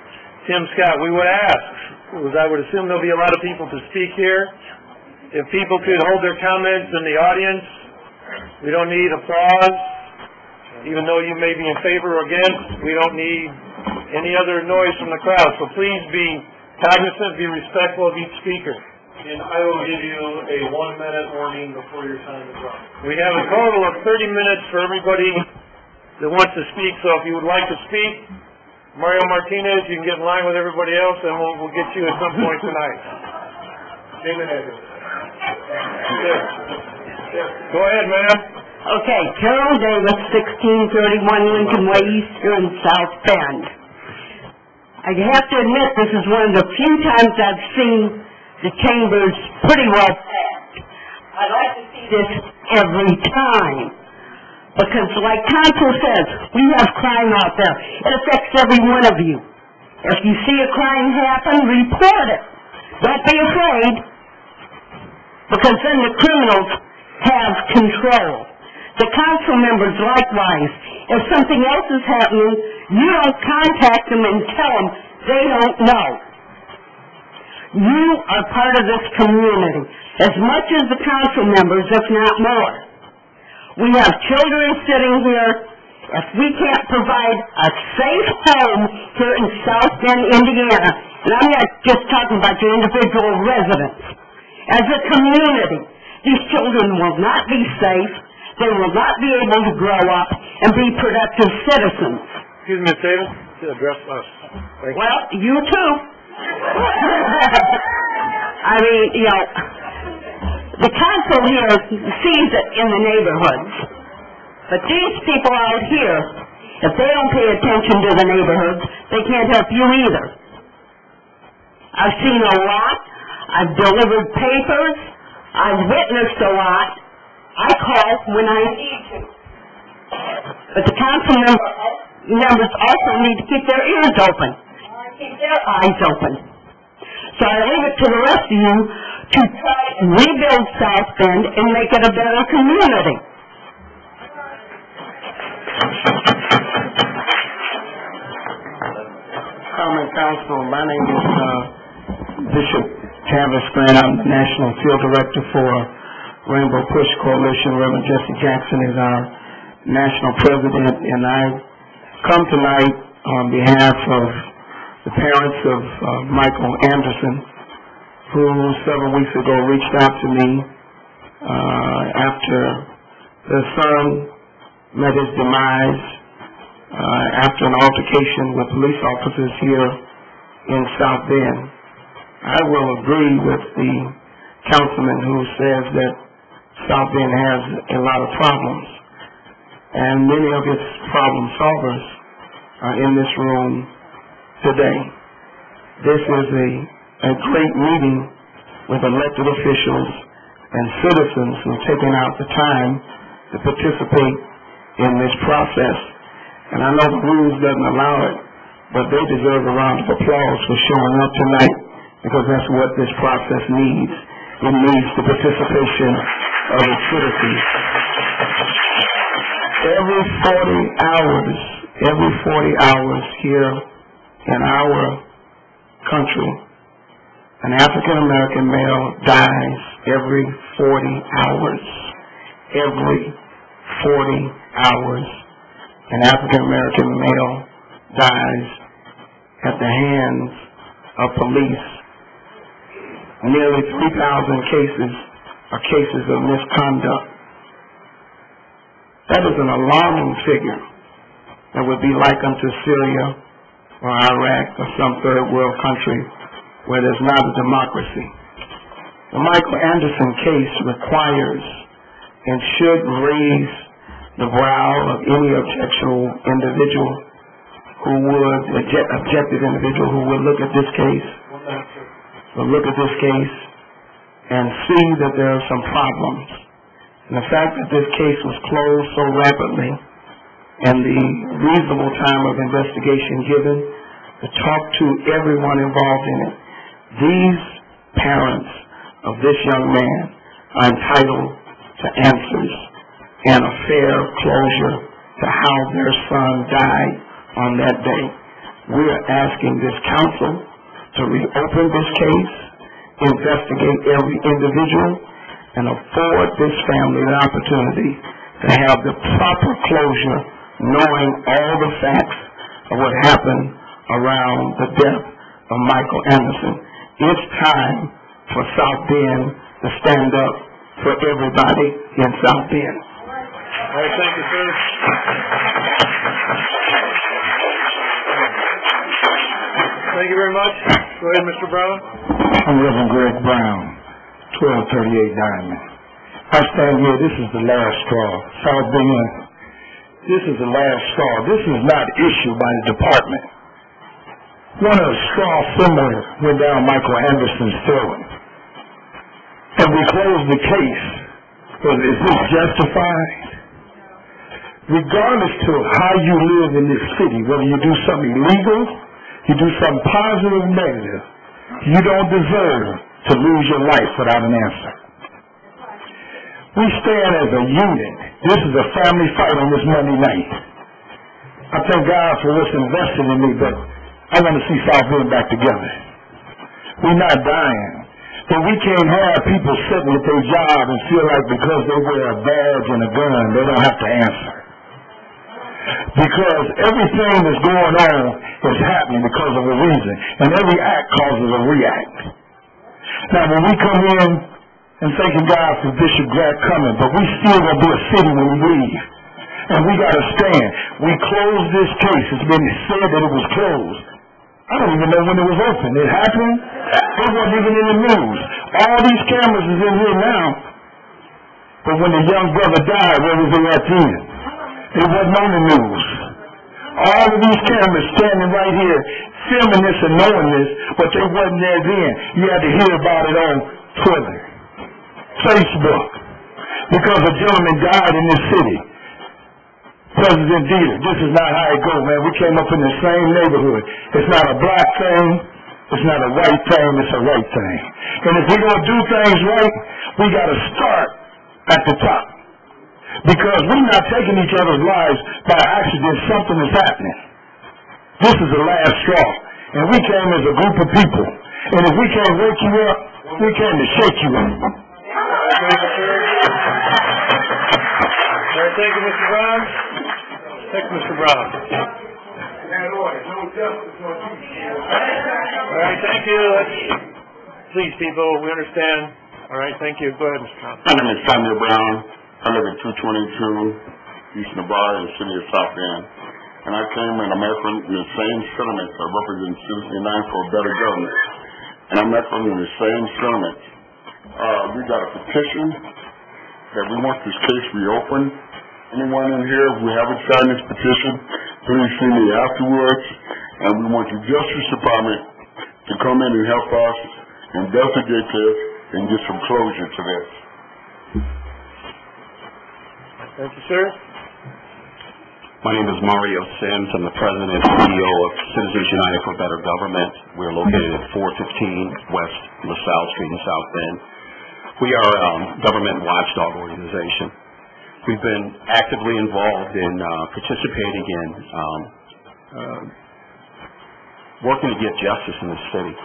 Tim Scott. We would ask, because I would assume there'll be a lot of people to speak here, if people could hold their comments in the audience. We don't need applause. Even though you may be in favor or against, we don't need any other noise from the crowd. So please be cognizant, be respectful of each speaker. And I will give you a 1-minute warning before your time is up. We have a total of 30 minutes for everybody that wants to speak. So if you would like to speak, Mario Martinez, you can get in line with everybody else, and we'll get you at some point tonight. Name and address. Go ahead, ma'am. Okay, Carol Davis, 1631 Lincoln Way East here in South Bend. I have to admit, this is one of the few times I've seen the chambers pretty well packed. I like to see this every time. Because like council says, we have crime out there. It affects every one of you. If you see a crime happen, report it. Don't be afraid. Because then the criminals have control. The council members likewise. If something else is happening, you don't contact them and tell them they don't know. You are part of this community, as much as the council members, if not more. We have children sitting here. If we can't provide a safe home here in South Bend, Indiana, and I'm not just talking about your individual residents, as a community, these children will not be safe. They will not be able to grow up and be productive citizens. Excuse me, Ms. Davis, to address us. Well, you too. I mean, you know, the council here sees it in the neighborhoods. But these people out here, if they don't pay attention to the neighborhoods, they can't help you either. I've seen a lot. I've delivered papers. I've witnessed a lot. I call when I need to. But the council members also need to keep their ears open, keep their eyes open. So I leave it to the rest of you to try and rebuild South Bend and make it a better community. Common Council, my name is Bishop Tavis Grant. I'm the National Field Director for Rainbow Push Coalition. Reverend Jesse Jackson is our national president, and I come tonight on behalf of the parents of Michael Anderson, who several weeks ago reached out to me after their son met his demise after an altercation with police officers here in South Bend. I will agree with the councilman who says that South Bend has a lot of problems, and many of its problem solvers are in this room today. This is a great meeting with elected officials and citizens who have taken out the time to participate in this process. And I know the rules doesn't allow it, but they deserve a round of applause for showing up tonight, because that's what this process needs. It needs the participation of its citizens. Every 40 hours here in our country, an African American male dies every 40 hours. Every 40 hours, an African American male dies at the hands of police. Nearly 3,000 cases are cases of misconduct. That is an alarming figure that would be like unto Syria or Iraq or some third world country where there's not a democracy. The Michael Anderson case requires and should raise the brow of any objectionable individual who would, objective individual who would look at this case, and see that there are some problems. And the fact that this case was closed so rapidly and the reasonable time of investigation given to talk to everyone involved in it, these parents of this young man are entitled to answers and a fair closure to how their son died on that day. We are asking this council to reopen this case, investigate every individual, and afford this family the opportunity to have the proper closure, knowing all the facts of what happened around the death of Michael Anderson. It's time for South Bend to stand up for everybody in South Bend. All right, thank you, sir. Thank you very much. Go ahead, Mr. Brown. I'm Reverend Greg Brown, 1238 Diamond. I stand here, this is the last straw. South Bend, this is the last straw. This is not issued by the department. One of the straw somewhere went down Michael Anderson's throat. And we closed the case. But is this justified? Regardless to how you live in this city, whether you do something illegal, you do something positive or negative, you don't deserve to lose your life without an answer. We stand as a unit. This is a family fight on this Monday night. I thank God for what's invested in me, but I want to see South Bend back together. We're not dying. But we can't have people sitting at their job and feel like because they wear a badge and a gun, they don't have to answer. Because everything that's going on is happening because of a reason. And every act causes a react. Now, when we come in and thanking God for Bishop Grant coming, but we still going to be a city when we leave. And we got to stand. We closed this case. It's been said that it was closed. I don't even know when it was open. It happened. It wasn't even in the news. All these cameras is in here now. But when the young brother died, where was they at then? It wasn't on the news. All of these cameras standing right here, filming this and knowing this, but they wasn't there then. You had to hear about it on Twitter, Facebook, because a gentleman died in this city. President Dieter, this is not how it goes, man. We came up in the same neighborhood. It's not a black thing. It's not a white thing. It's a right thing. And if we're going to do things right, we got to start at the top. Because we're not taking each other's lives by accident. Something is happening. This is the last straw. And we came as a group of people. And if we can't wake you up, we came to shake you up. Thank you, Mr. Brown. Thank you, Mr. Brown. All right, thank you. Please, people, we understand. All right, thank you. Go ahead, Mr. Brown. My name is Samuel Brown. I live at 222 East Navarre in the city of South Bend. And I came and I'm echoing the same sentiments. I represent Citizens United for a Better Government. And I'm echoing the same sentiments. We got a petition that we want this case reopened. Anyone in here who haven't signed this petition, please see me afterwards. And we want the Justice Department to come in and help us investigate this and get some closure to this. Thank you, sir. My name is Mario Sims. I'm the president and CEO of Citizens United for Better Government. We're located at 415 West LaSalle Street in South Bend. We are a government watchdog organization. We've been actively involved in participating in working to get justice in the city.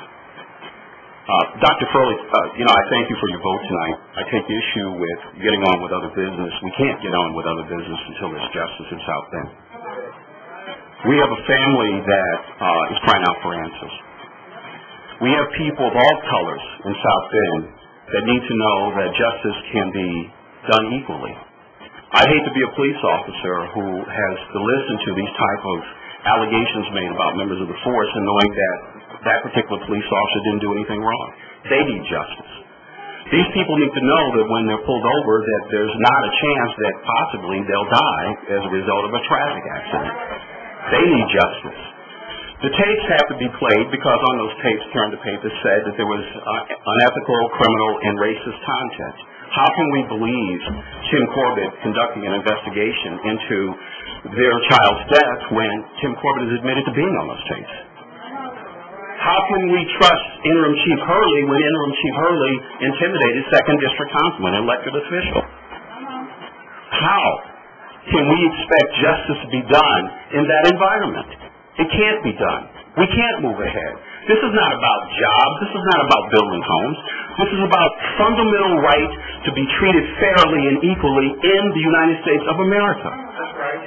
Dr. Furley, I thank you for your vote tonight. I take issue with getting on with other business. We can't get on with other business until there's justice in South Bend. We have a family that is crying out for answers. We have people of all colors in South Bend that need to know that justice can be done equally. I hate to be a police officer who has to listen to these type of allegations made about members of the force and knowing that that particular police officer didn't do anything wrong. They need justice. These people need to know that when they're pulled over that there's not a chance that possibly they'll die as a result of a traffic accident. They need justice. The tapes have to be played because on those tapes, Turn the Paper said that there was unethical, criminal, and racist content. How can we believe Tim Corbett conducting an investigation into their child's death when Tim Corbett is admitted to being on those tapes? How can we trust Interim Chief Hurley when Interim Chief Hurley intimidated 2nd District Councilman, an elected official? How can we expect justice to be done in that environment? It can't be done. We can't move ahead. This is not about jobs. This is not about building homes. This is about fundamental right to be treated fairly and equally in the United States of America. That's right.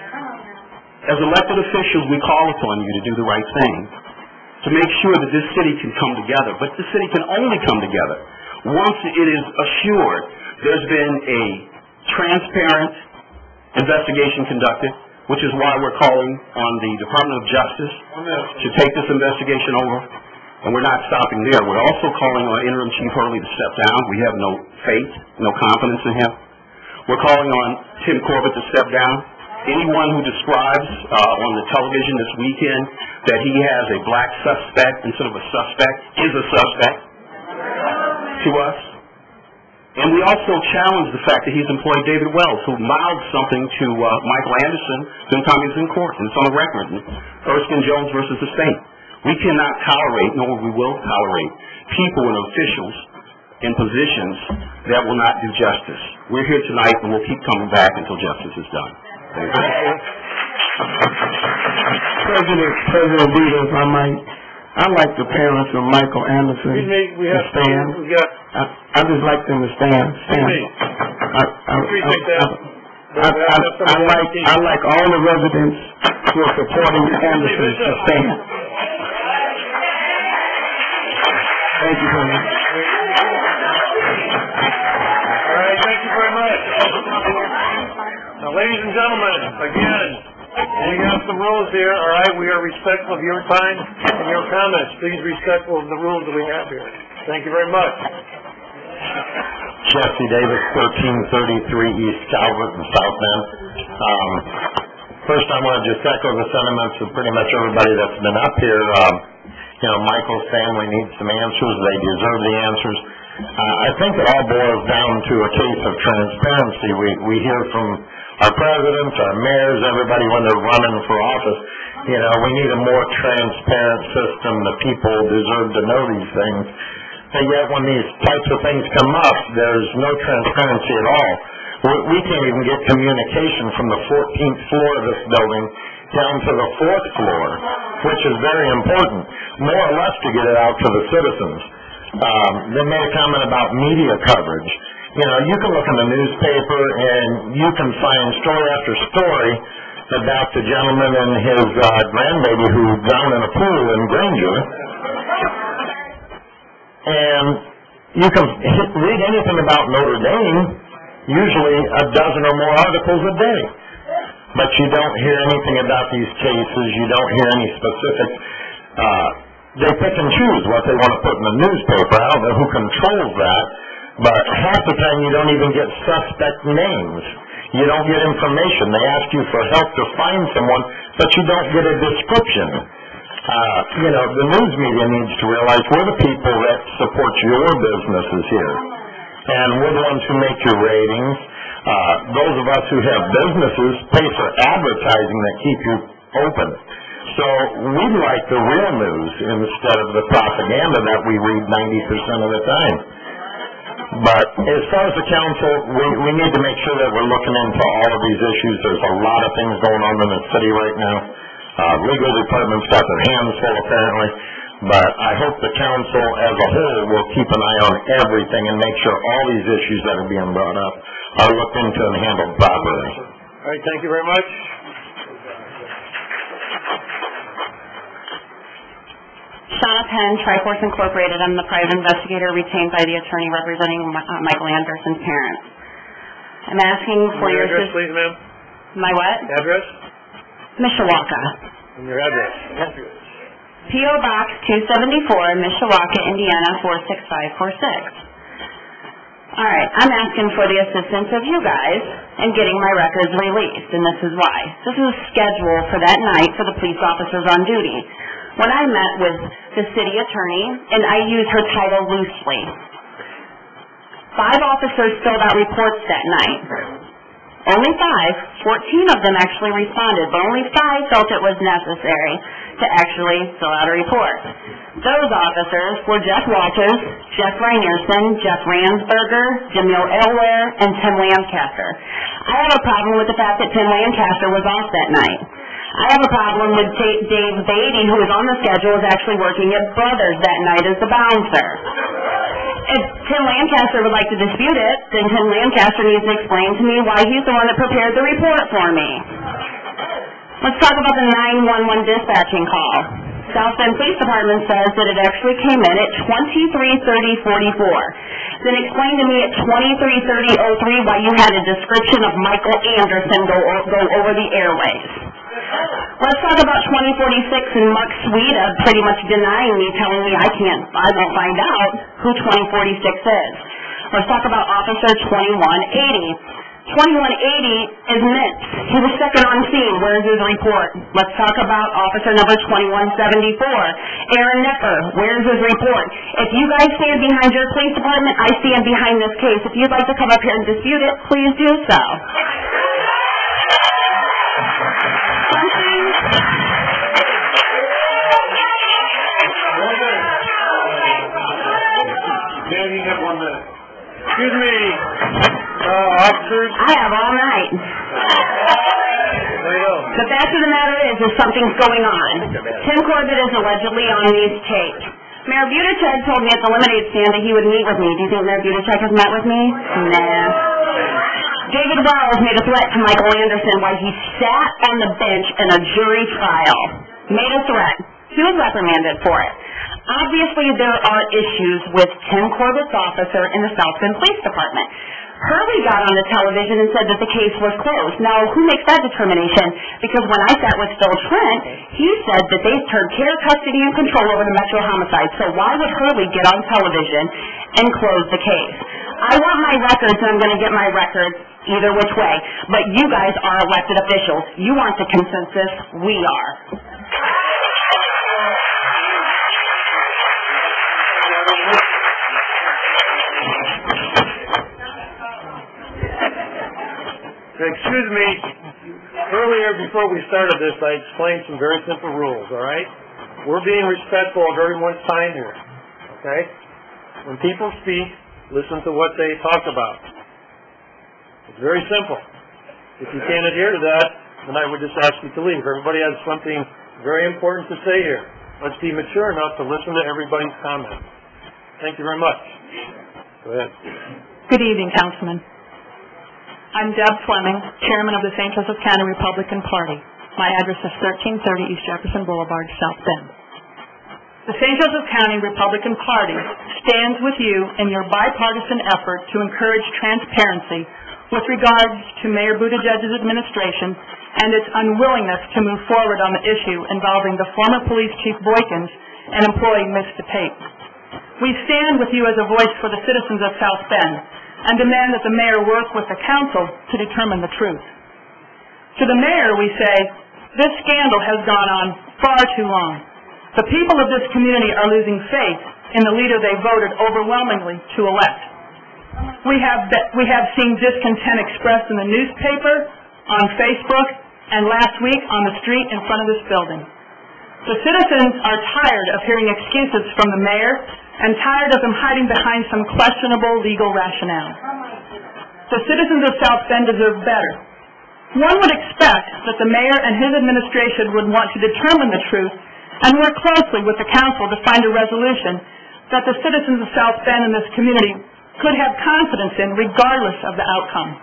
As elected officials, we call upon you to do the right thing, to make sure that this city can come together. But this city can only come together once it is assured there's been a transparent investigation conducted, which is why we're calling on the Department of Justice to take this investigation over. And we're not stopping there. We're also calling on Interim Chief Hurley to step down. We have no faith, no confidence in him. We're calling on Tim Corbett to step down. Anyone who describes on the television this weekend that he has a black suspect instead of a suspect is a suspect to us. And we also challenge the fact that he's employed David Wells, who mouthed something to Michael Anderson the time he was in court, and it's on the record, Erskine Jones versus the state. We cannot tolerate, nor we will tolerate, people and officials in positions that will not do justice. We're here tonight, and we'll keep coming back until justice is done. Thank you. President Dieter, if I might, I'd like the parents of Michael Anderson to stand. I'd just like them to stand. I'd like all the residents who are supporting Anderson to stand. Thank you very much. All right, thank you very much. Now, ladies and gentlemen, again, we have some rules here, all right? We are respectful of your time and your comments. Please be respectful of the rules that we have here. Thank you very much. Jesse Davis, 1333 East Calvert in South Bend. First, I want to just echo the sentiments of pretty much everybody that's been up here. Michael's family needs some answers. They deserve the answers. I think it all boils down to a case of transparency. We hear from our presidents, our mayors, everybody when they're running for office. We need a more transparent system. The people deserve to know these things. And yet when these types of things come up, there's no transparency at all. We can't even get communication from the 14th floor of this building down to the 4th floor, which is very important, more or less to get it out to the citizens. They made a comment about media coverage. You can look in the newspaper and you can find story after story about the gentleman and his grandbaby who drowned in a pool in Granger. And you can read anything about Notre Dame, usually a dozen or more articles a day. But you don't hear anything about these cases. You don't hear any specific. They pick and choose what they want to put in the newspaper. I don't know who controls that. But half the time you don't even get suspect names. You don't get information. They ask you for help to find someone, but you don't get a description. The news media needs to realize we're the people that support your businesses here. And we're the ones who make your ratings. Those of us who have businesses pay for advertising that keep you open. So we'd like the real news instead of the propaganda that we read 90% of the time. But as far as the council, we need to make sure that we're looking into all of these issues. There's a lot of things going on in the city right now. Legal department's got their hands full apparently. But I hope the council as a whole will keep an eye on everything and make sure all these issues that are being brought up are looked into and handled properly. All right, thank you very much. Shauna Penn, Triforce Incorporated. I'm the private investigator retained by the attorney representing Michael Anderson's parents. I'm asking for your address, please, ma'am. My what? Address? Mishawaka. And your address? P.O. Box 274, Mishawaka, Indiana 46546. All right, I'm asking for the assistance of you guys in getting my records released, and this is why. This is scheduled for that night for the police officers on duty. When I met with the city attorney, and I use her title loosely, 5 officers filled out reports that night. Only 5, 14 of them actually responded, but only 5 felt it was necessary to actually fill out a report. Those officers were Jeff Walters, Jeff Reinerson, Jeff Ransberger, Jamil Elware, and Tim Lancaster. I have a problem with the fact that Tim Lancaster was off that night. I have a problem with Dave Beatty, who was on the schedule, was actually working at Brothers that night as the bouncer. If Tim Lancaster would like to dispute it, then Tim Lancaster needs to explain to me why he's the one that prepared the report for me. Let's talk about the 911 dispatching call. South Bend Police Department says that it actually came in at 23:30:44. Then explain to me at 23:30:03 why you had a description of Michael Anderson go over the airways. Let's talk about 2046 and Mark Sweda pretty much denying me, telling me I won't find out who 2046 is. Let's talk about Officer 2180. 2180 is Mintz. He was second on scene. Where's his report? Let's talk about Officer number 2174. Aaron Nepper. Where's his report? If you guys stand behind your police department, I stand behind this case. If you'd like to come up here and dispute it, please do so. Dan, you have 1 minute. Excuse me, officers. I have all night. The fact of the matter is something's going on. Tim Corbett is allegedly on these tapes. Mayor Buttigieg told me at the lemonade stand that he would meet with me. Do you think Mayor Buttigieg has met with me? Nah. David Wells made a threat to Michael Anderson while he sat on the bench in a jury trial. Made a threat. He was reprimanded for it. Obviously, there are issues with Tim Corbett's officer in the South Bend Police Department. Hurley got on the television and said that the case was closed. Now, who makes that determination? Because when I sat with Phil Trent, he said that they turned care, custody, and control over to Metro Homicide. So why would Hurley get on television and close the case? I want my records, and I'm going to get my records either which way. But you guys are elected officials. You want the consensus. We are. Excuse me, earlier before we started this, I explained some very simple rules, all right? We're being respectful of everyone's time here, okay? When people speak, listen to what they talk about. It's very simple. If you can't adhere to that, then I would just ask you to leave. Everybody has something very important to say here. Let's be mature enough to listen to everybody's comments. Thank you very much. Go ahead. Good evening, Councilman. I'm Deb Fleming, Chairman of the St. Joseph County Republican Party. My address is 1330 East Jefferson Boulevard, South Bend. The St. Joseph County Republican Party stands with you in your bipartisan effort to encourage transparency with regards to Mayor Buttigieg's administration and its unwillingness to move forward on the issue involving the former police chief Boykins and employee Ms. DePape. We stand with you as a voice for the citizens of South Bend and demand that the mayor work with the council to determine the truth. To the mayor, we say, this scandal has gone on far too long. The people of this community are losing faith in the leader they voted overwhelmingly to elect. We have seen discontent expressed in the newspaper, on Facebook, and last week on the street in front of this building. The citizens are tired of hearing excuses from the mayor and tired of them hiding behind some questionable legal rationale. The citizens of South Bend deserve better. One would expect that the mayor and his administration would want to determine the truth and work closely with the council to find a resolution that the citizens of South Bend and this community could have confidence in regardless of the outcome.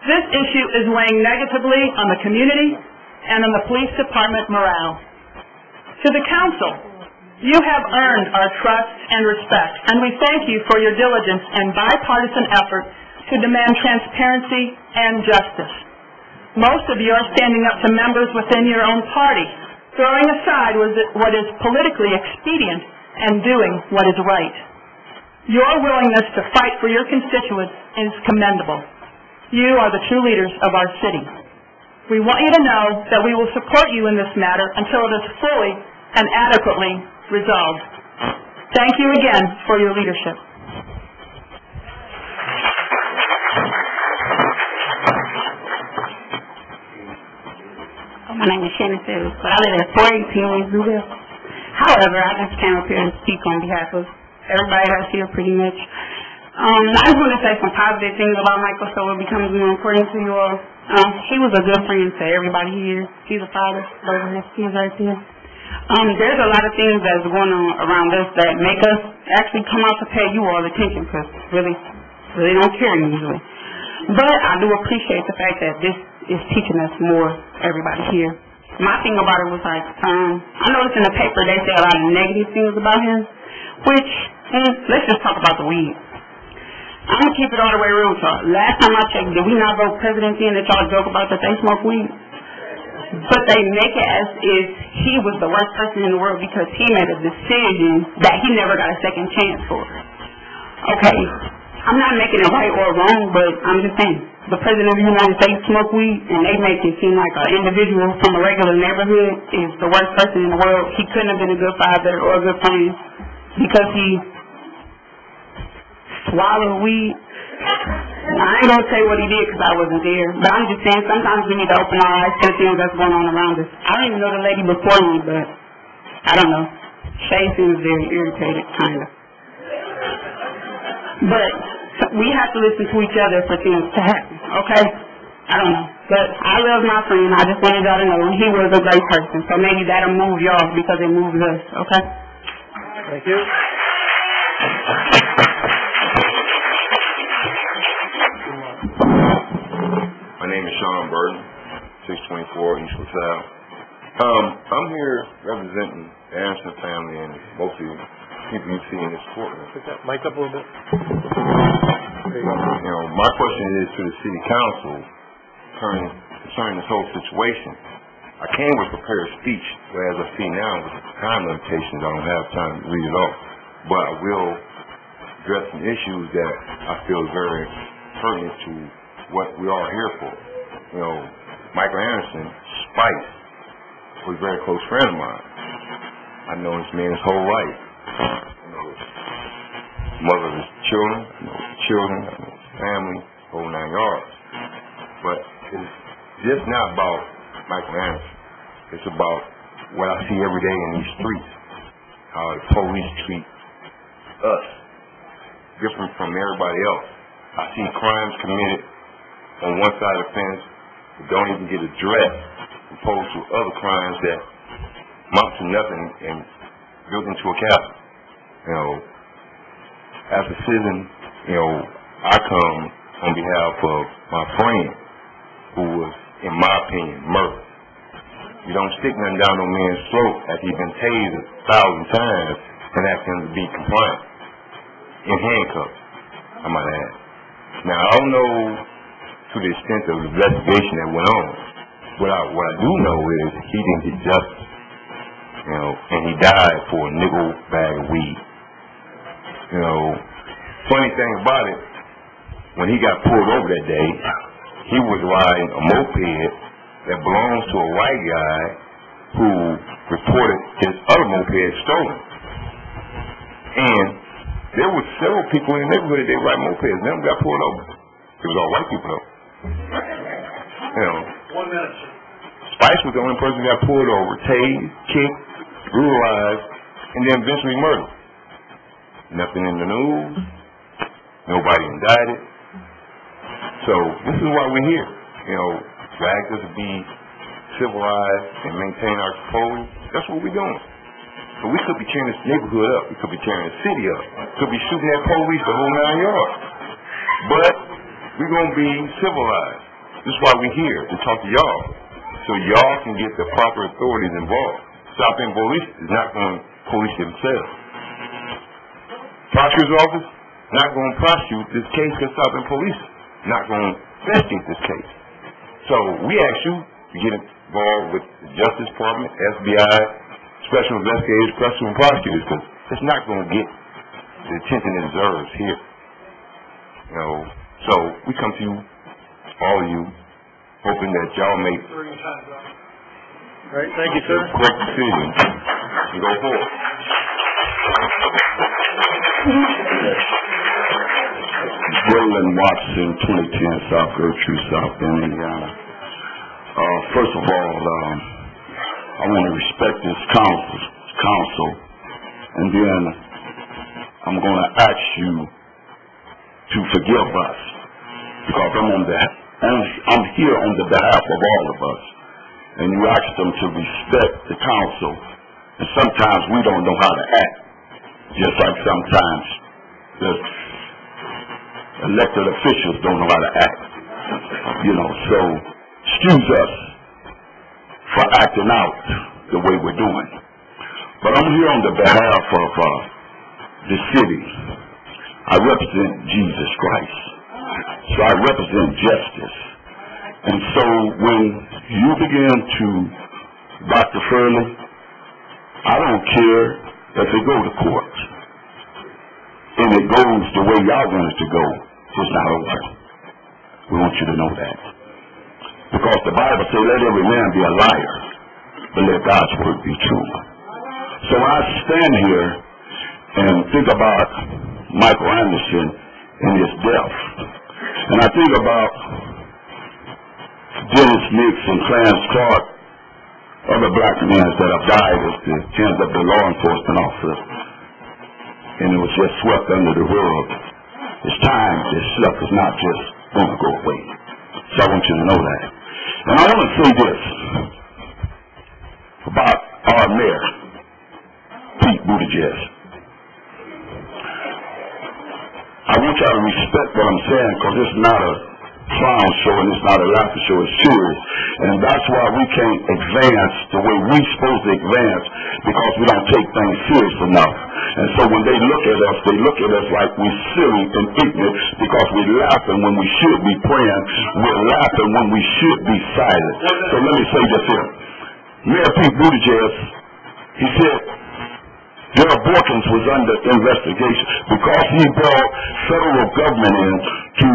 This issue is weighing negatively on the community and on the police department morale. To the council, you have earned our trust and respect, and we thank you for your diligence and bipartisan effort to demand transparency and justice. Most of you are standing up to members within your own party, throwing aside what is politically expedient and doing what is right. Your willingness to fight for your constituents is commendable. You are the true leaders of our city. We want you to know that we will support you in this matter until it is fully and adequately resolved. Thank you again for your leadership. My name is Shannon Fields, but I live at 418 West Bluebell. However, I just came up here to speak on behalf of everybody that's here pretty much. I just want to say some positive things about Michael so it becomes more important to you all. He was a good friend to everybody here. He's a father. Those are his kids right there. There's a lot of things that's going on around us that make us actually come out to pay you all attention because really don't care usually. But I do appreciate the fact that this is teaching us more, everybody here. My thing about it was like, I noticed in the paper they say a lot of negative things about him, which, let's just talk about the weed. I'm going to keep it all the way real with y'all. Last time I checked, did we not vote presidency and that y'all joke about that they smoke weed? But they make it as if he was the worst person in the world because he made a decision that he never got a second chance for. Okay, I'm not making it right or wrong, but I'm just saying, the president of the United States smoke weed and they make it seem like an individual from a regular neighborhood is the worst person in the world. He couldn't have been a good father or a good friend because he swallowed weed. I ain't gonna say what he did because I wasn't there, but I'm just saying sometimes we need to open our eyes to the things that's going on around us. I don't even know the lady before me, but I don't know. Shay seems very irritated, kind of. But we have to listen to each other for things to happen, okay? I don't know. But I love my friend. I just wanted y'all to know he was a great person, so maybe that'll move y'all because it moves us, okay? Thank you. My name is Sean Burton, 624 East LaSalle. I'm here representing the Anderson family and mostly people you see in this courtroom. Put that mic up a little bit. My question is to the city council concerning this whole situation. I came with a prepared speech, but as I see now, with the time limitations, I don't have time to read it off. But I will address some issues that I feel is very pertinent to what we are here for. Michael Anderson, Spice, was a very close friend of mine. I've known this man his whole life. I know his mother of his children, I know his children, I know his family, whole 9 yards. But it's just not about Michael Anderson. It's about what I see every day in these streets, how the police treat us, different from everybody else. I see crimes committed on one side of the fence that don't even get addressed, opposed to other crimes that amount to nothing and built into a castle. As a citizen, I come on behalf of my friend who was, in my opinion, murdered. You don't stick nothing down no man's throat after he's been tased 1,000 times and ask him to be compliant. In handcuffs, I might add. Now, I don't know to the extent of the investigation that went on. What I do know is he didn't get justice. And he died for a nickel bag of weed. Funny thing about it, when he got pulled over that day, he was riding a moped that belongs to a white guy who reported his other moped stolen. And there were several people in the neighborhood that they ride mopeds. None of them got pulled over. It was all white people though. 1 minute. Spice was the only person who got pulled over, tased, kicked, brutalized, and then eventually murdered. Nothing in the news. Nobody indicted. So this is why we're here. For actors to be civilized and maintain our composure. That's what we're doing. So we could be tearing this neighborhood up. We could be tearing the city up. We could be shooting at police the whole 9 yards. But we're going to be civilized. This is why we're here, to talk to y'all. So y'all can get the proper authorities involved. South Bend Police is not going to police themselves. Prosecutor's office not going to prosecute this case because South Bend Police not going to investigate this case. So we ask you to get involved with the Justice Department, FBI, Special Investigators, Special Prosecutors, because it's not going to get the attention it deserves here. You know, so we come to you, all of you, hoping that y'all make All right, thank you, sir. correct decisions and go forward. Roland Watson, 2010 South Gertrude, South Bend, Indiana. First of all, I want to respect this council, and then I'm going to ask you to forgive us, because I'm here on the behalf of all of us, and you ask them to respect the council, and sometimes we don't know how to act, just like sometimes the elected officials don't know how to act, you know, so excuse us for acting out the way we're doing. But I'm here on the behalf of the city. I represent Jesus Christ. So I represent justice. And so when you begin to, Dr. Furley, I don't care if they go to court and it goes the way y'all want it to go. It's not over. We want you to know that. Because the Bible says, let every man be a liar, but let God's word be true. So I stand here and think about Michael Anderson and his death. And I think about Dennis Nix and Clarence Clark, other black men that have died at the hands of the law enforcement officers. And it was just swept under the rug. It's time this stuff is not just going to go away. So I want you to know that. And I want to say this about our mayor, Pete Buttigieg. I want y'all to respect what I'm saying, because it's not a clown show and it's not a laughter show, it's serious. And that's why we can't advance the way we're supposed to advance, because we don't take things serious enough. And so when they look at us, they look at us like we're silly and ignorant, because we're laughing when we should be praying. We're laughing when we should be silent. So let me say this here. Mayor Pete Buttigieg, he said Darrell Borkins was under investigation because he brought federal government in to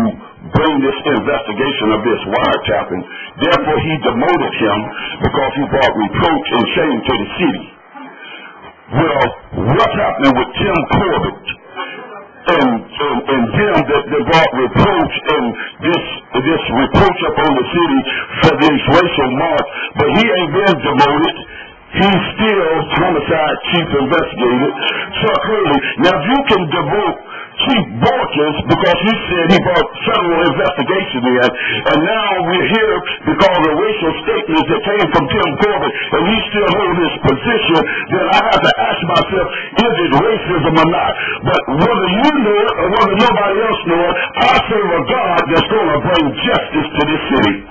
bring this investigation of this wiretapping. Therefore, he demoted him because he brought reproach and shame to the city. Well, what's happening with Tim Corbett and them that brought reproach and this reproach up on the city for these racial marks, but he ain't been demoted. He's still homicide chief investigator, Chuck Hurley. Now, if you can devote Chief Borkins because he said he brought federal investigation in, and now we're here because of racial statements that came from Tim Corbett, and he still holds his position, then I have to ask myself, is it racism or not? But whether you know it or whether nobody else know it, I serve a God that's going to bring justice to this city.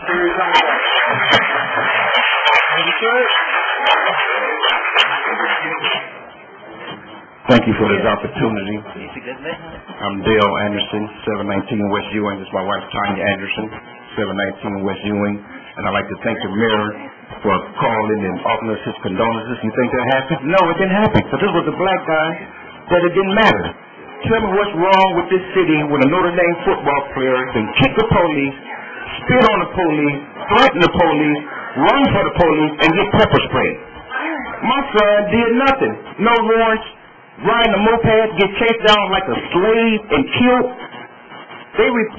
Thank you for this opportunity. I'm Dale Anderson, 719 West Ewing. This is my wife, Tanya Anderson, 719 West Ewing. And I'd like to thank the mayor for calling and offering us his condolences. You think that happened? No, it didn't happen. Because this was a black guy that it didn't matter. Tell me what's wrong with this city when a Notre Dame football player can kick the police, spit on the police, threaten the police, run for the police, and get pepper sprayed. My son did nothing. No warrants. Riding a moped, get chased down like a slave and killed.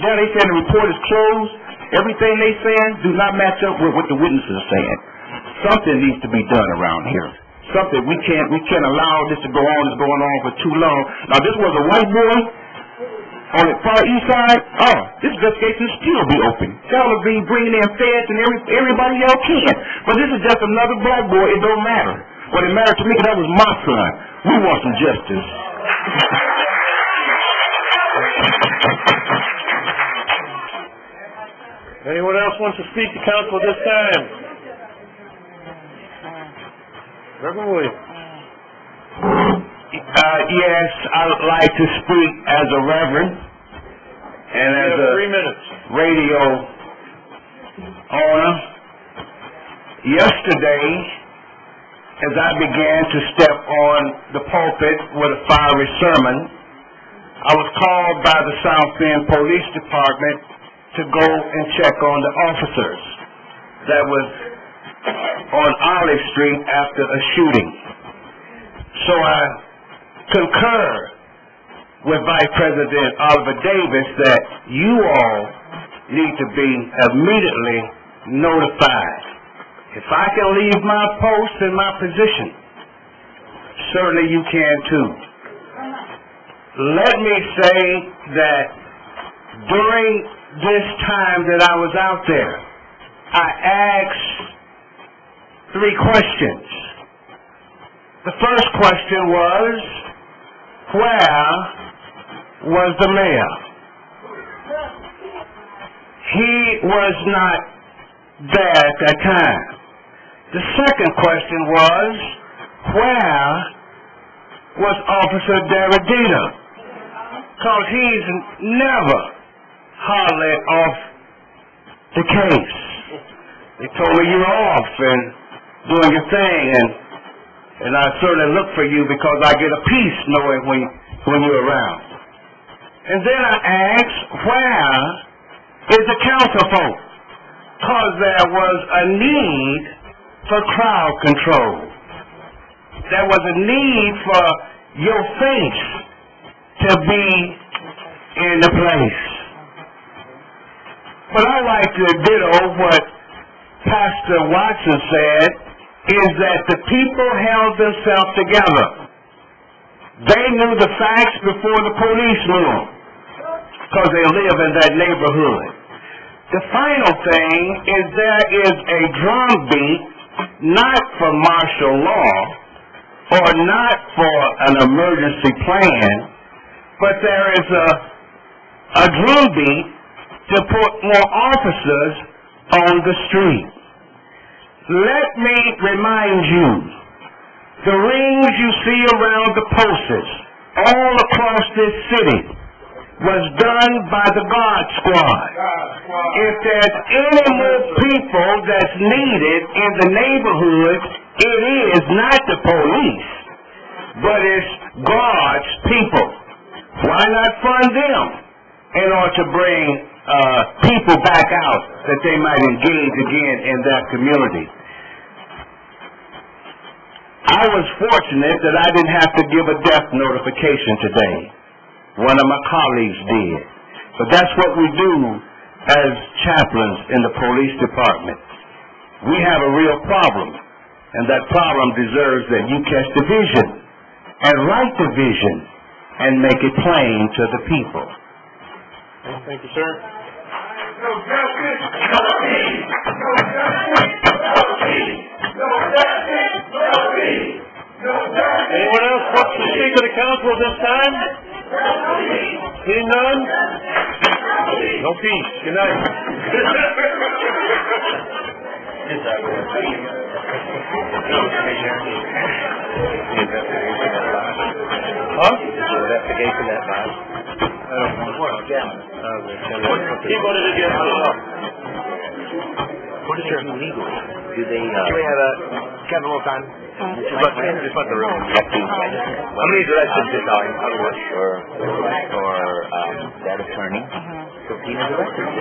Now they saying the report is closed. Everything they saying do not match up with what the witnesses are saying. Something needs to be done around here. Something we can't allow this to go on. It's going on for too long. Now this was a white boy on the far east side. Oh, this investigation will still be open. Y'all will be bringing in feds and everybody y'all can. But this is just another black boy. It don't matter. What it mattered to me, that was my son. We want some justice. Anyone else wants to speak to council at this time? Reverend Williams. Yes, I would like to speak as a reverend and as a 3 minutes. radio owner. Yesterday, as I began to step on the pulpit with a fiery sermon, I was called by the South Bend Police Department to go and check on the officers that was on Olive Street after a shooting. So I concur with Vice President Oliver Davis that you all need to be immediately notified. If I can leave my post and my position, certainly you can too. Let me say that during this time that I was out there, I asked 3 questions. The first question was, where was the mayor? He was not there at that time. The second question was, where was Officer Derridita? Because he's never hardly off the case. They told me you're off and doing your thing, and I certainly look for you because I get a peace knowing when you're around. And then I asked, where is the council folk? Because there was a need for crowd control. There was a need for your face to be in the place. But I like to ditto what Pastor Watson said, is that the people held themselves together. They knew the facts before the police knew them, because they live in that neighborhood. The final thing is there is a drumbeat, not for martial law, or not for an emergency plan, but there is a drumbeat to put more officers on the street. Let me remind you, the rings you see around the posts all across this city was done by the God Squad. If there's any more people that's needed in the neighborhood, it is not the police, but it's God's people. Why not fund them in order to bring people back out that they might engage again in that community? I was fortunate that I didn't have to give a death notification today. One of my colleagues did. But that's what we do as chaplains in the police department. We have a real problem, and that problem deserves that you catch the vision and write the vision and make it plain to the people. Thank you, sir. No justice, no peace. No justice, no peace. No justice, no peace. No justice. Anyone else wants to speak to the council at this time? Seeing none? No peace. Good night. Huh? Investigation that last. He voted against it. What is your legal? Do they, Can we have Kevin, a little time? just let the room. How many do that sit down? Or that attorney subpoena the records.